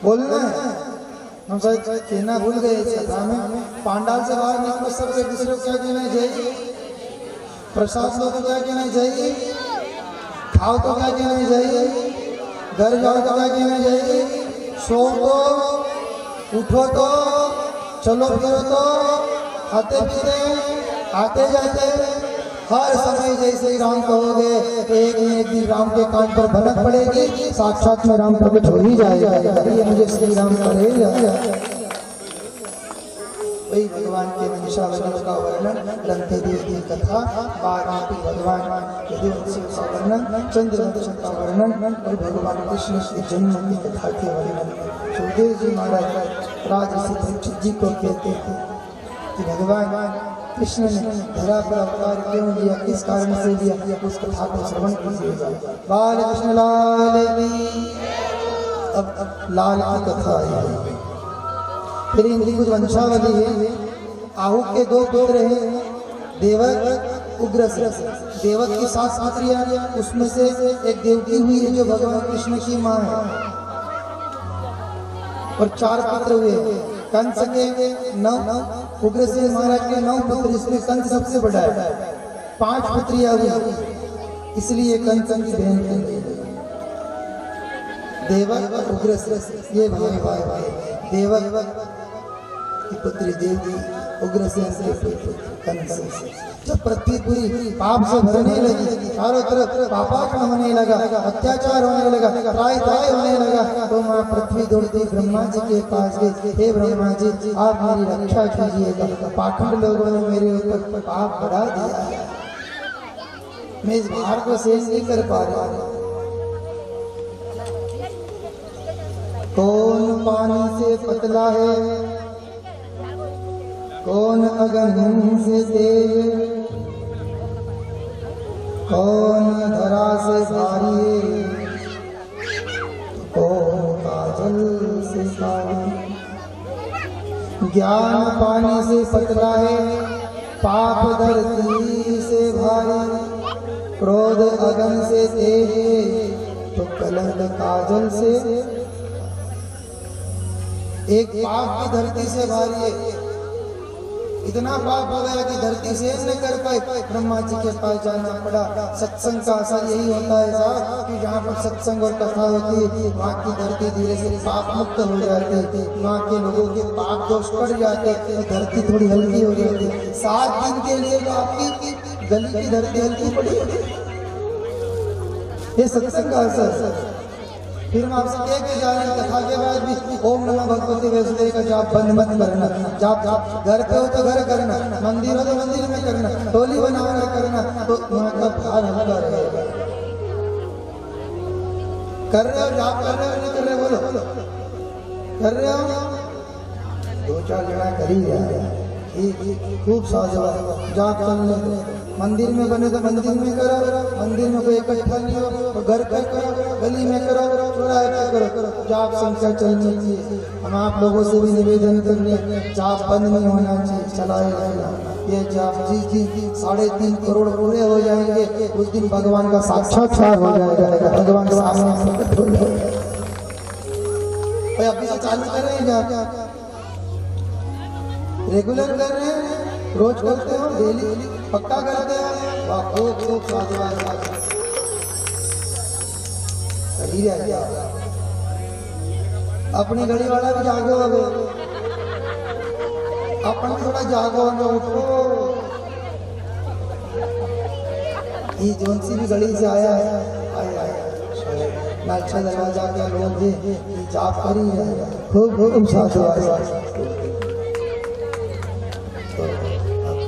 बोलना है। हम शायद कहना भूल गए इस कथा में। पांडाल से बाहर निकलो सब एक दूसरे को क्या कहना है? जय। प्रसाद लो तो क्या कहना है? जय। खाओ तो क्या कहना है? जय। घर जाओ तो क्या कहना है? जय। सो तो उठो तो चलो फिरो तो खाते पीते आते जाते हर समय जैसे ही राम कहोगे तो एक न एक दिन राम के कान पर भनक पड़ेगी, साक्षात में राम प्रकट हो ही जाएगा। ये मुझे श्री राम करेगा। वही भगवान के मंशा का वर्णन ग्रंथ देवी कथा, वाराणसी भगवान यदुवंशी का वर्णन, चंद्रवंश का वर्णन और भगवान कृष्ण के जन्म की कथा के वर्णन। सुखदेव जी महाराज राजर्षि परीक्षित जी को कहते थे कि भगवान कृष्ण ने धरा पर अवतार क्यों लिया, किस कारण से लिया, उस कथा को श्रवण कीजिएगा। बाल कृष्ण लाल की। अब लाल की कथा है। फिर इनकी कुछ वंशावली है। आहू के दो पुत्र हैं, देवक उग्रसेन। देवक की 7 पुत्रियां, उसमें से एक देवकी हुई है जो भगवान कृष्ण की माँ है, और 4 पुत्र हुए। कंस के 9, उग्रसेन महाराज के 9 पुत्र, इसमें कंस सबसे बड़ा है। 5 पुत्रियां हुई, इसलिए कंस की बहन थी। देवक और उग्रसेन ये भाई देवक की पुत्री देवकी, उग्रसेन के पुत्र कंस। जब पृथ्वी पूरी पाप से भरने लगी, चारों तरफ पापात्म होने लगा, अत्याचार होने लगा, त्राय होने लगा, तो माँ पृथ्वी दौड़ती ब्रह्मा जी के पास गई। हे ब्रह्मा जी आप मेरी रक्षा कीजिएगा, पाखंड लोगों ने मेरे ऊपर पाप बढ़ा दिया है, मैं इस भार को सहन नहीं कर पा रहा। कौन पानी से पतला है, कौन अगन से तेज, कौन धरा से भारी है, कौन काजल से काली। ज्ञान पानी से पतला है, पाप धरती से भारी, क्रोध अगन से तेज है, तो कलंक काजल से। एक पाप की धरती से भारी है, इतना पाप हो गया कि धरती से न कर पाए, ब्रह्मा जी के पास जाना पड़ा। सत्संग का असर यही होता है साहब कि जहाँ पर सत्संग और कथा होती है वहाँ की धरती धीरे धीरे पाप मुक्त हो जाती है, वहाँ के लोगों के पाप दोष कट जाते, तो धरती थोड़ी हल्की हो जाती है। 7 दिन के लिए तो आपकी गली की धरती हल्की पड़ी। ये सत्संग का असर। फिर हम आपसे कह के जा रहे हैं कथा के बाद भी ओम नमः भगवते वासुदेवाय का जाप बंद मत करना। जाप घर पे हो तो घर करना, मंदिर हो तो मंदिर में करना, टोली बना कर करना, तो वहाँ का भार हल्का रहेगा। कर रहे हो जाप, कर रहे हो नहीं कर रहे, बोलो कर रहे हो? 2-4 जना कर ही रहा है। खूब साजवा जाप चलने दो। मंदिर में बने तो मंदिर में करो, मंदिर में कोई इकट्ठा नहीं हो तो घर पे करो, गली में करो, चौराहे पे करो, जाप संख्या चलनी चाहिए। हम आप लोगों से भी निवेदन कर रहे हैं, जाप बंद नहीं होना चाहिए, चलाए रहना। ये जाप जिस दिन 3.5 करोड़ पूरे हो जाएंगे उस दिन भगवान का साक्षात्कार हो जाएगा, भगवान का सामने प्रकट हो जाएगा। अभी से चालू कर रहे हैं जाप, रेगुलर कर रहे हैं, रोज करते हो, डेली पक्का करते हो, वाह खूब साधुवाद सही है। अपनी घड़ी वाला भी जागो, अपन थोड़ा जागो ना, उठो। ये जोन सी भी घड़ी से आया है, नालचा दरवाजा के लोग जाप करी है, खूब साधुवाद।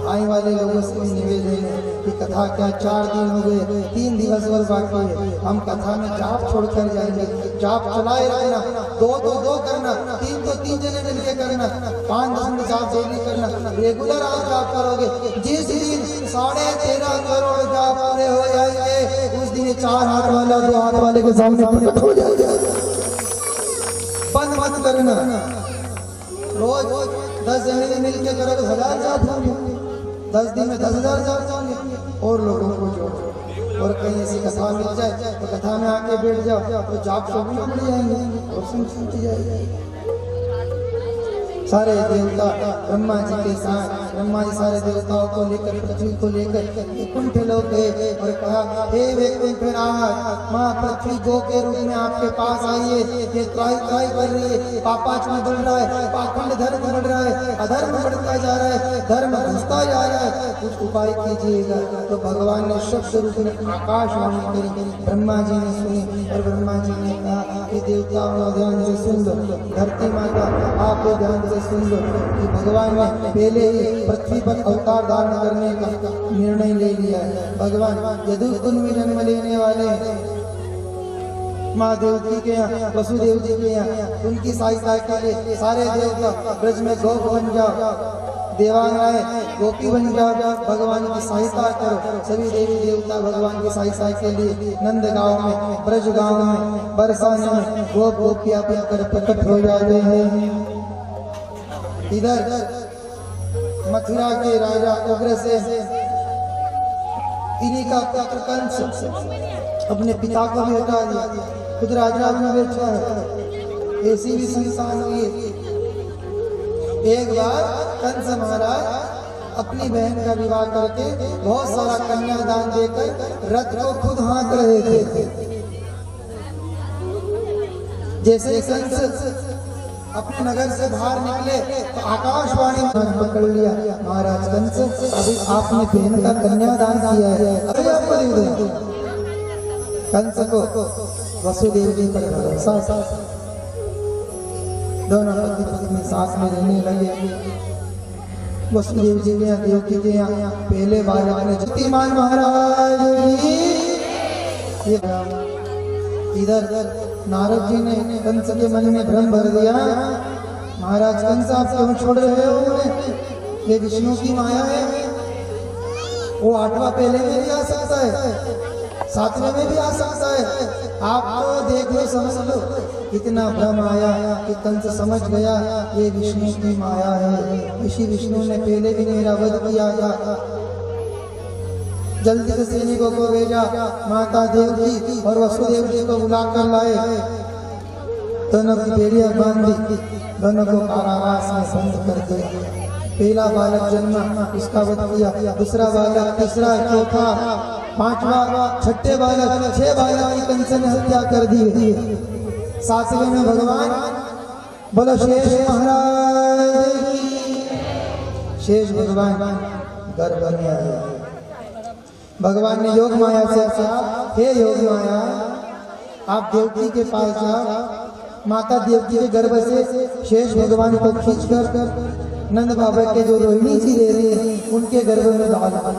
आने वाले लोगों से भी निवेदन है कि कथा क्या 4 दिन हो गए, 3 दिवस और बाकी है। हम कथा में जाप छोड़कर जाएंगे, जाप चलाए रहना, 2 तो 2 करना, 3 तो 3 जने मिलकर करना, 5-10 मिनट जाप डेली करना। रेगुलर आप जाप करोगे, जिस दिन 13.5 करोड़ जाप पूरे हो जाएंगे उस दिन 4 हाथ वाला 2 हाथ वाले के सामने प्रकट हो जाएगा। बंद मत करना, रोज 10 जने मिलकर करो तो 1000 जाप होंगे, 10 दिन में 10,000 जाप होंगे। और लोगों को जोड़ो, और कहीं ऐसी कथा मिल जाए तो कथा में आके बैठ जाओ तो जाप सब बढ़ जाएंगे और सुनती जाएगी। सारे देवता ब्रह्मा जी के साथ, ब्रह्मा जी सारे देवताओं को लेकर, पृथ्वी को लेकर वैकुंठ लोक गए और कहा, हे वैकुंठ राज, माँ पृथ्वी गो के रूप में आपके पास आइए, ये त्राई कर रही है, पापाचरण बढ़ रहा है, पाखंड धर्म बढ़ रहा है, अधर्म बढ़ता जा रहा है, धर्म घुसता जा रहा है, कुछ उपाय कीजिएगा। तो भगवान ने शब्द रूप में आकाशवाणी करी, ब्रह्मा जी ने सुनी और ब्रह्मा जी ने कहा कि देवताओं ध्यान से सुन लो, धरती माता आप ध्यान से सुन लो कि भगवान ने पहले ही पृथ्वी पर अवतार धारण करने का निर्णय ले लिया है। भगवान यदुकुल में जन्म लेने वाले माँ देवकी के यहाँ, वसुदेव जी के यहाँ, उनकी सहायता के लिए सारे देवता ब्रज में गोप बन जाओ, देवांगाएं गोपी बन जाओ, भगवान की सहायता करो। सभी देवी देवता भगवान की सहायता के लिए नंद गांव में, ब्रज गांव में, बरसाने में गोप गोपियां बनकर प्रकट हो जाते हैं। इधर मथुरा के राजा उग्रसेन, इन्हीं का पुत्र कंस अपने पिता को भी हटा दिया, खुद राजा में बैठा है। ऐसी भी संस्थान हुई। एक बार कंस महाराज अपनी बहन का विवाह करके बहुत सारा कन्यादान देकर रथ को खुद हाँक रहे थे। जैसे कंस अपने नगर से बाहर निकले तो आकाशवाणी पकड़ लिया, महाराज कंस अभी आपने बहन का कन्यादान किया है, अभी आपको दे दो। कंस को वसुदेव जी पर भरोसा, दोनों पति पत्नी साथ में रहने लगे। वसुदेव जी के यहाँ, देवकी के यहाँ पहले बालक ने शक्तिमान महाराज इधर नारद जी ने कंस के मन में भ्रम भर दिया, महाराज कंस आप क्यों छोड़ रहे हो, ये विष्णु की माया है, वो 8वां पहले में भी आ सकता है, 7वें में भी आ सकता है, आप तो देख लो, समझ लो। इतना भ्रम आया कि कंस समझ गया ये विष्णु की माया है, इसी विष्णु ने पहले भी मेरा वध किया था। जल्दी से सैनिकों को भेजा, माता देवकी और वसुदेव जी को बुला कर लाए, दोनों की बेड़ियां बांधी, दोनों को कारावास में बंद कर दिया। पहला बालक जन्मा, उसका वध किया, दूसरा बालक, तीसरा, चौथा, 5वां, 6ठे बालक, 6 बालक की कंस ने हत्या कर दी। 7वें में भगवान बोलो शेष महाराज, शेष भगवान गर्भ में आए। भगवान ने योग माया से कहा, हे योग माया, आप देवकी के पास जाओ, माता देवकी के गर्भ से शेष भगवान को खींचकर नंद बाबा के जो रोहिणी जी ले रहे हैं उनके गर्भ में डाला।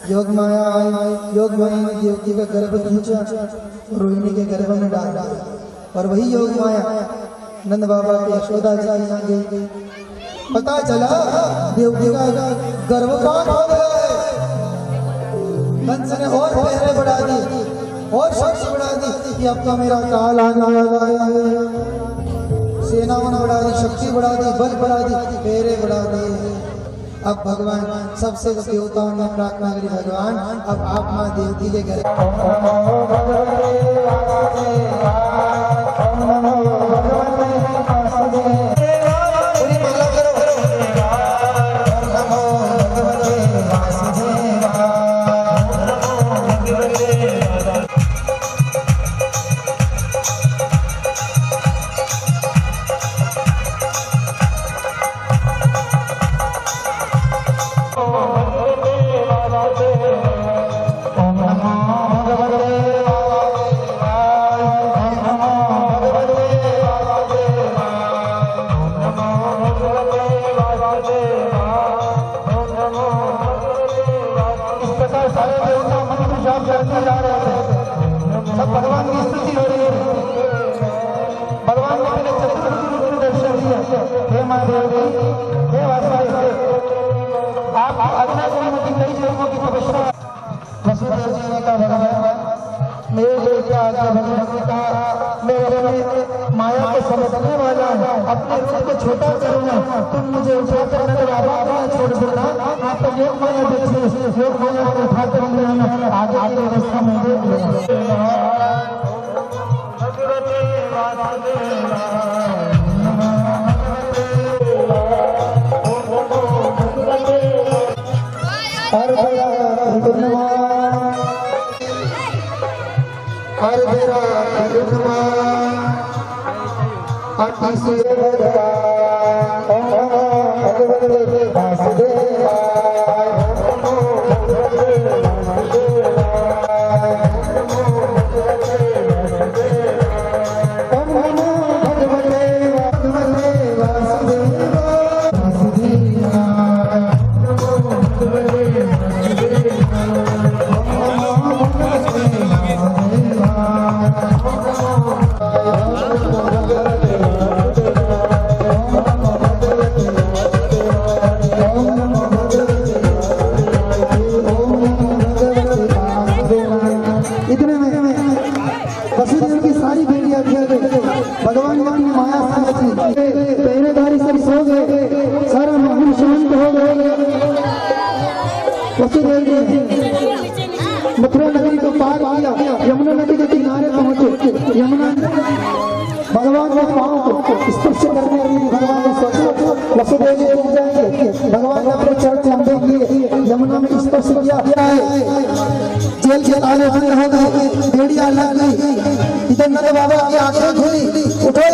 योग माया आई, योग माया ने देवकी का गर्भ खींचा, रोहिणी के गर्भ में डाल दिया। और वही योग माया नंद बाबा के यशोदा जी यहाँ गई। पता चला देवकी का गर्भपात हो गया है। कंस ने और पहरे बढ़ा दी और शक्ति बढ़ा दी कि अब तो मेरा काल आने वाला है। सेनाओं ने बढ़ा दी, शक्ति बढ़ा दी, बल बढ़ा दी, पहरे बढ़ा दिए। अब भगवान सबसे देवताओं ने प्रार्थना करी, भगवान अब आप माँ देवती के घर सब भगवान की स्तुति हो रही है। भगवान ने अपने चतुर्मुखी रूप में दर्शन दिया। हे माँ देवी, हे वासुदेव, आप आज्ञा करें कि कई जन्मों की तपस्या। वसुदेव जी ने कहा, भगवान मेरे बेटा आगे भगवान का मेरे माया को समझने वाला है, अपने रूप को छोटा करूंगा, तुम मुझे उठाकर नंद बाबा छोड़ देना। आप तो योग माया देखिए, योग माया को उठाकर लेना, आगे की व्यवस्था में देख लेना। वसुदेव की सारी बेटियां भगवान की माया समझी, पहरेदारी सब सो गए, सारा माहौल शांत हो गए। वसुदेव जी मथुरा नगरी को पार किया, यमुना नदी के किनारे पहुंचे। यमुना भगवान के पांव को स्पर्श करने के लिए भगवान ने सोचा वसुदेव जी रुक जाएंगे। भगवान ने अपने चरण लंबे किए, यमुना में स्पर्श किया। जेल के ताले बंद हो गए, बेड़ियां लग गई। इधर नंद बाबा की आंखें खुली, उठो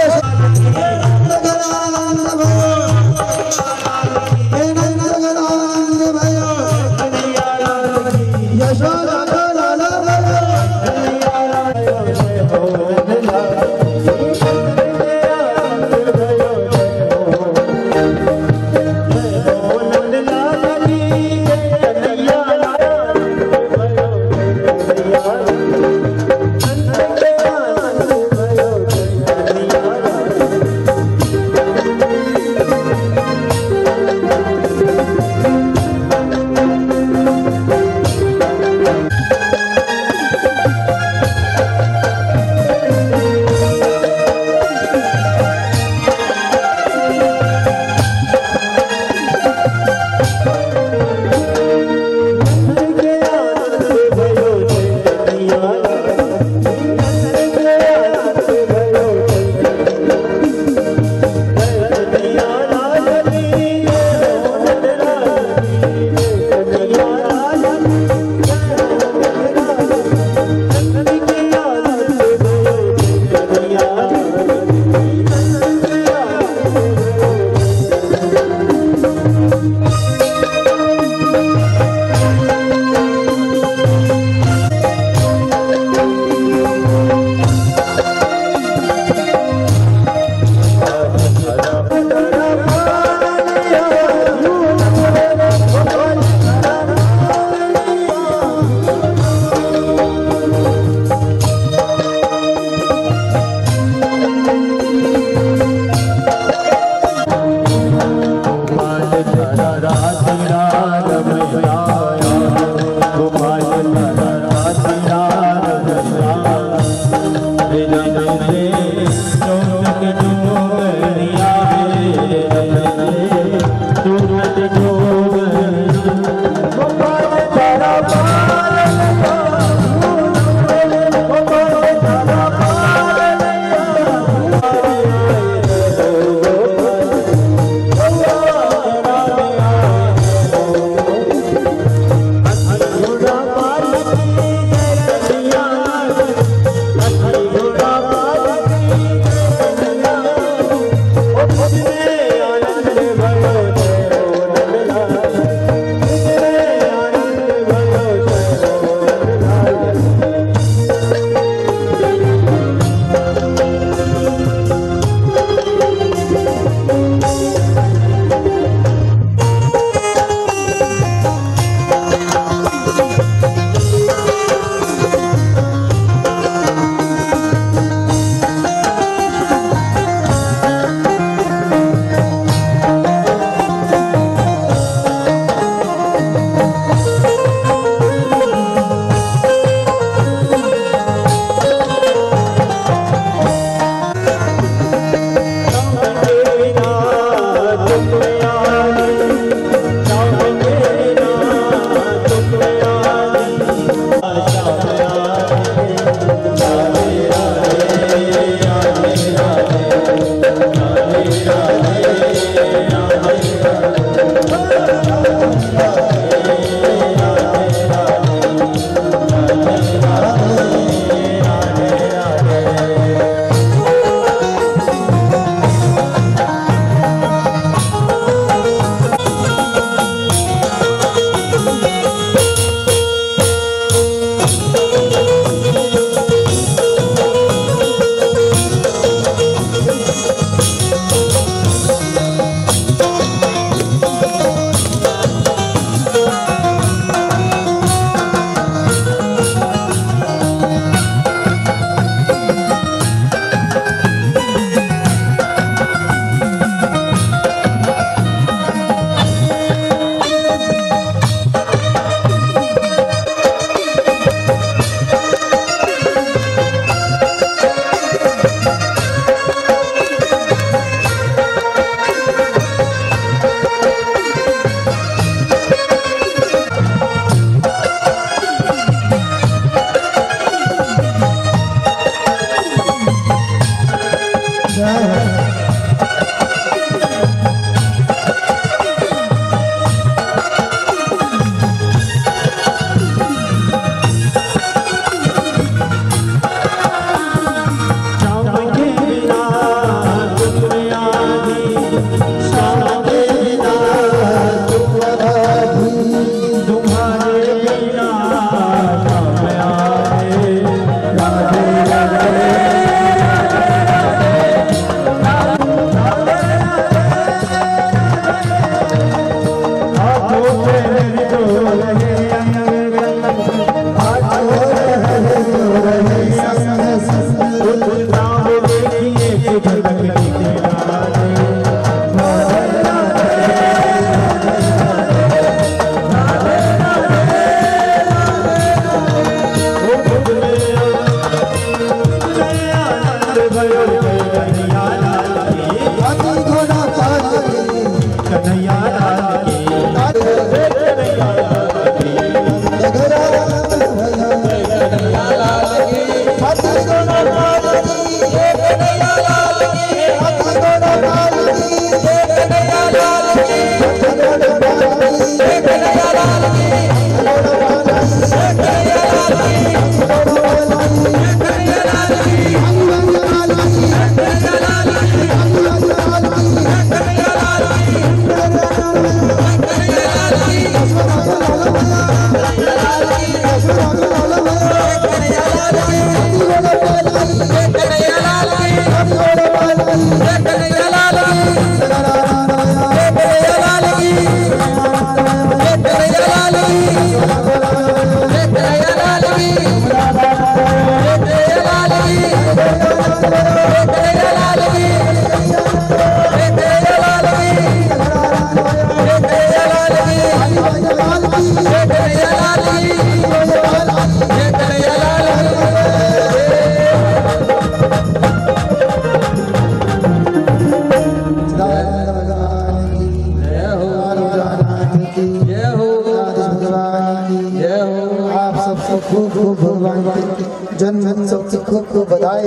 आपको खूब खूब भगवान के जन्म उत्सव की खूब खूब बधाई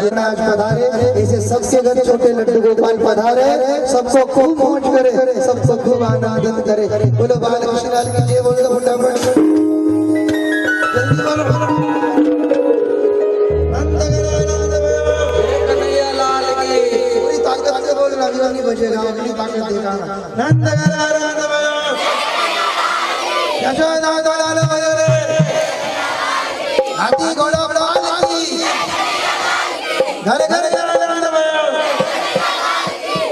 जितना आज पधारे ऐसे सबके घर छोटे लड्डू गोपाल पधारे सबको खूब मौज करे सबको खूब आनंदित करे। बोलो बाल कृष्ण लाल की जय। बोलो फटाफट जल्दी बोलो कन्हैया लाल की पूरी ताकत से बोलना अभी नहीं बचेगा अपनी ताकत दिखाना। नंद यशोदा लाल हाथी घोड़ा बलवान की घर घर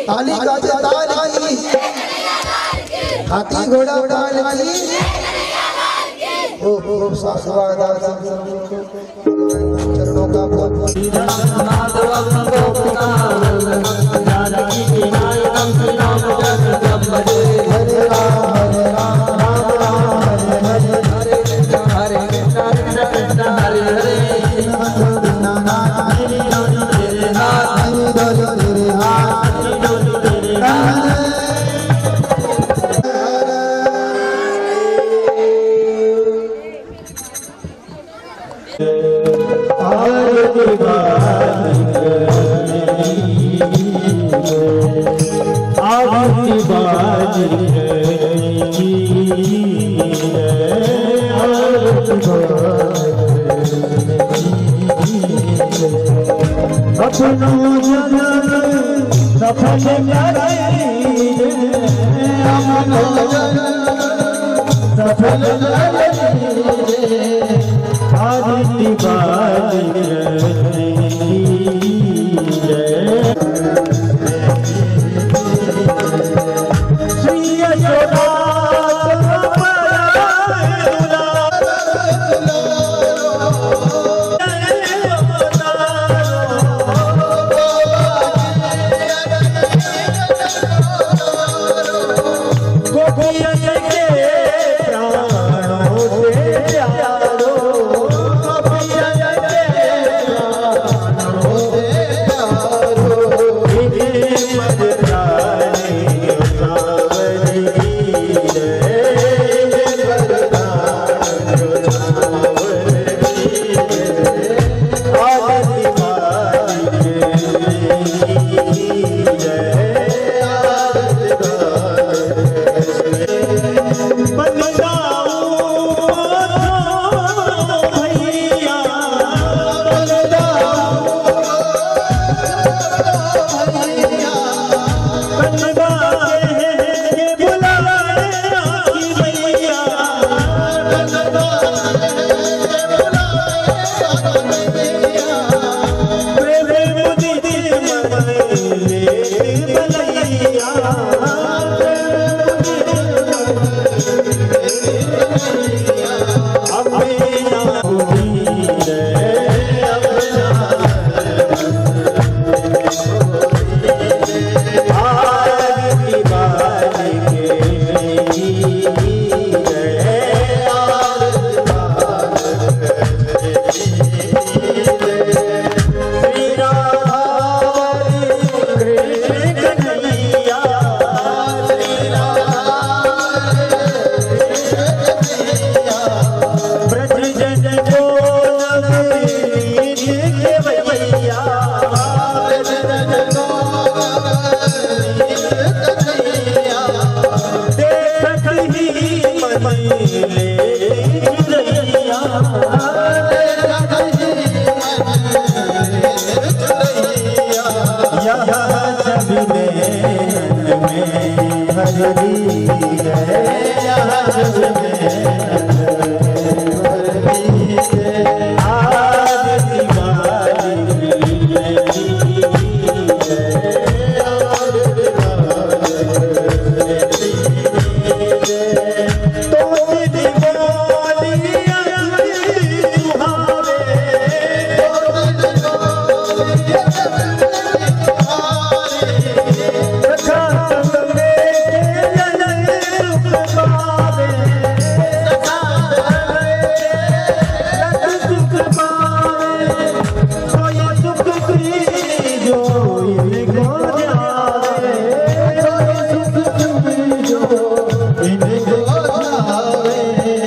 ताली गाजे ताल की हाथी घोड़ा बलवान की ओ सासवादा चरणों का बहुत हरे राम अपनो जन्म सफल करे अपनो जन्म सफल करे आदित्य बाजी श्री यशोदा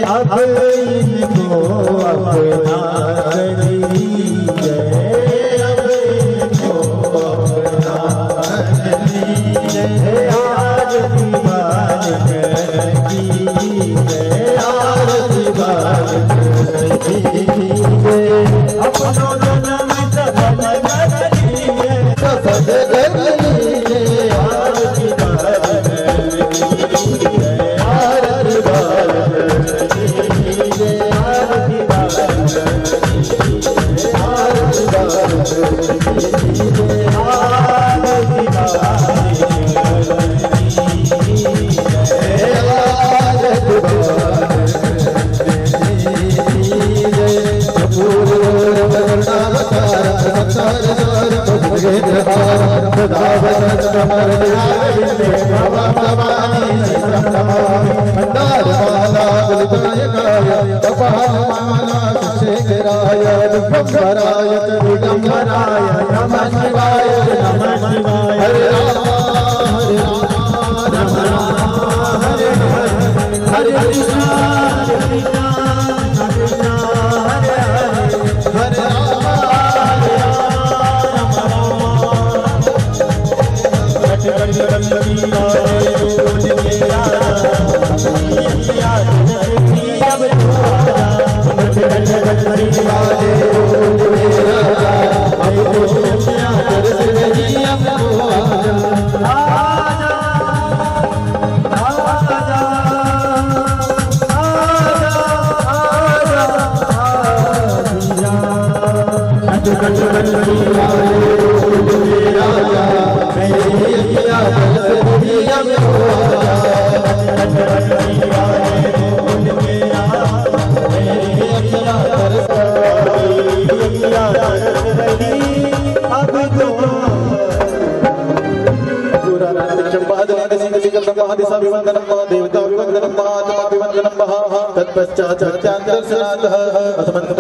अब इनको अपना कर लीजिए, अब इनको अपना कर लीजिए, आरती बाज कर कीजिए, आरती बाज कर कीजिए, अपनों जन्म सफल कर लीजिए, सफल कर लीजिए, आरती बाज कर कीजिए, आरती बाज कर कीजिए, आरती बाज कर कीजिए, आरती बाज कर कीजिए, आरती बाज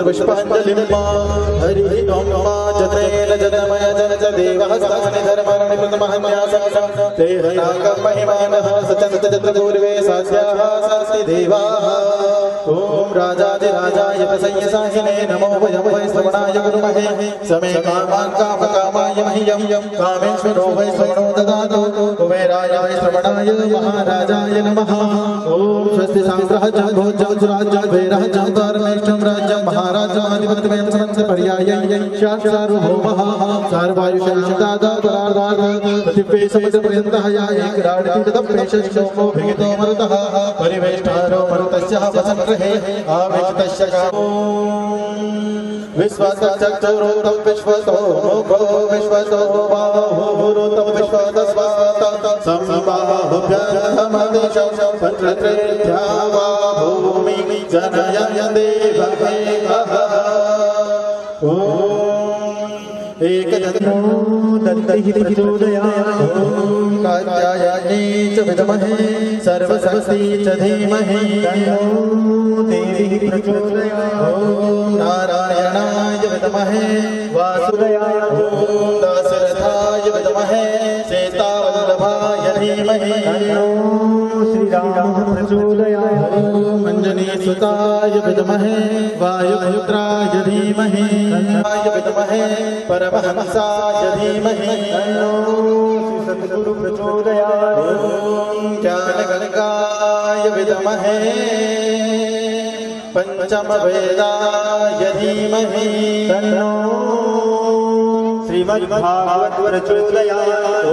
पुष्पांजलिं हरि ओम जनेन जनमय जन च देवहस्तानि धर्माणि प्रथमहन्यासं तेहनाकं महिमानः सचन्त जतपूर्वे सास्याः शास्ति देवाः ओम राजाधिराजाय प्रसय्यसाहिने नमो वयं वै श्रवणाय गुरुमहे समे कामान् कामकामाय मह्यं कामेश्वरो वै श्रवणो ददातु कुबेराय वै श्रवणाय महाराजाय नमः ओम स्वस्ति साम्राज्यं भोज्यं राज्यं वैराज्यं धर्मेष्ठं राज्यं महाराजाधिपतिमेव समन्त पर्यायै सार्वभौमः सर्वायुषं दादा परार्धात् पृथिवी समुद्रपर्यन्तः या एकराडतीतपेशो भेदो मरुतः परिवेष्टारो मरुतस्य वसन्ग्रहे आवेशितस्य कामो विश्वतश्चक्षुरोतं विश्वतो मुखो विश्वतो बाहुरोतं विश्वतस्वात् संबाहुभ्यमदिशं पत्रत्रेभ्या वा भूमि जनयन् देवदेवः एकदन्तो दन्तिः प्रचोदयात् कात्यायनी च विद्महे सर्वशक्ति च धीमहि तन्नो देवी प्रचोदयात् ॐ नारायणाय विद्महे वासुदेवाय ॐ दशरथाय विद्महे सीतावल्लभाय धीमहि तन्नो श्रीरामः प्रचोदयात् ॐ अंजनीसुताय विद्महे वायुपुत्राय धीमहि तन्नाय विद्महे परमहंसाय धीमहि तन्नो श्री सद्गुरु प्रचोदयात् ॐ ज्ञानगणकाय विद्महे पंचमवेदाय धीमहि तन्नो श्रीमद्भागवत प्रचोदयात्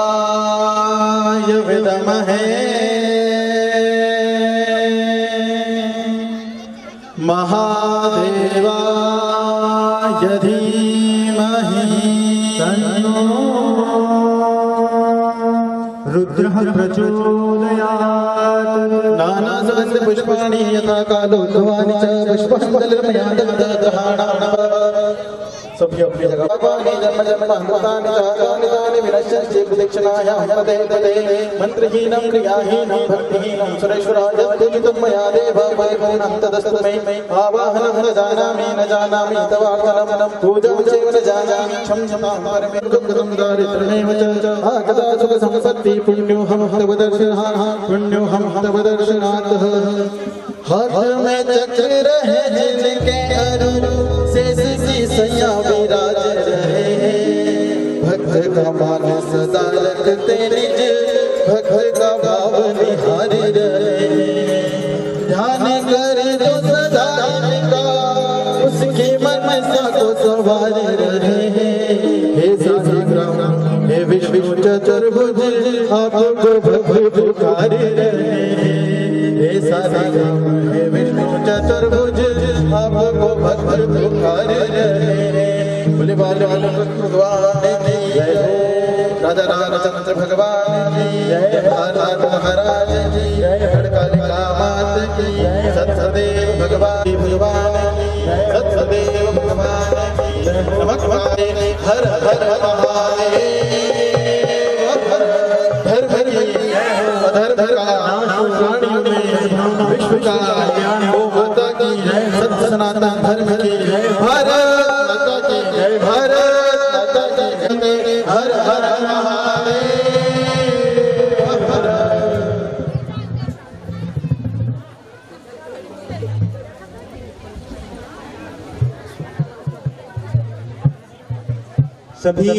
तत्पुरुषाय विद्महे महादेवाय धीमहि तन्नो रुद्रः प्रचोदयात् नानासहस्र पुष्पाणि यथा कालोद्भवानि च पुष्पाञ्जलिर्मया दत्तग्रहाणां सभी अपनी जगह भगवानि जन्म जन्मान्तराणि जातानि तानि विनश्यन्ति प्रदक्षिणायां पदे पदे मन्त्रहीनं क्रियाहीनं भक्तिहीनं सुरेश्वराजस्तेजितं मया देव परिपूर्णं तदस्तु मे आवाहनं न जानामि तवाहनं पूजां चैव न जानामि क्षं क्षमां परमे दुःखं दारिद्र्यमेव च आगता सुख संपत्ति पुण्योऽहं तव दर्शनात् हाथ में चक्र है जिनके अरु शेष सैया विराज रहे भक्त का मान सदा रखते निज भक्त का भाव निहार रहे ध्यान करे तो सदा का उसके मन सा को सवार रहे हे साग्राम हे विष्णु चतुर्भुज आपको भक्त पुकार रहे हे साग्राम हे विष्णु चतुर्भुज आपको भक्त पुकार रहे बोले बालकृष्ण भगवान की जय हो राजा रामचंद्र भगवान की जय भारत महाराज की जय हड़कालिका मात की सत्सदेव भगवान की सत्सदेव भगवान की नमः हर हर महादेव विश्व का कल्याण हो माता की सत्य सनातन धर्म की भारत माता की जय भारत माता की जय हर हर महादेव सभी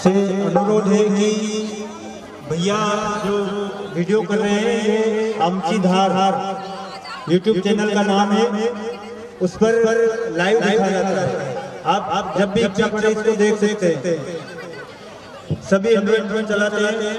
से अनुरोध है कि भैया जो वीडियो कर रहे हैं ये आमची धार यूट्यूब चैनल का नाम है, उस पर लाइव दिखाया जाता है। आप जब भी इच्छा पड़े इसको देख सकते हैं। सभी 100 चलाते हैं।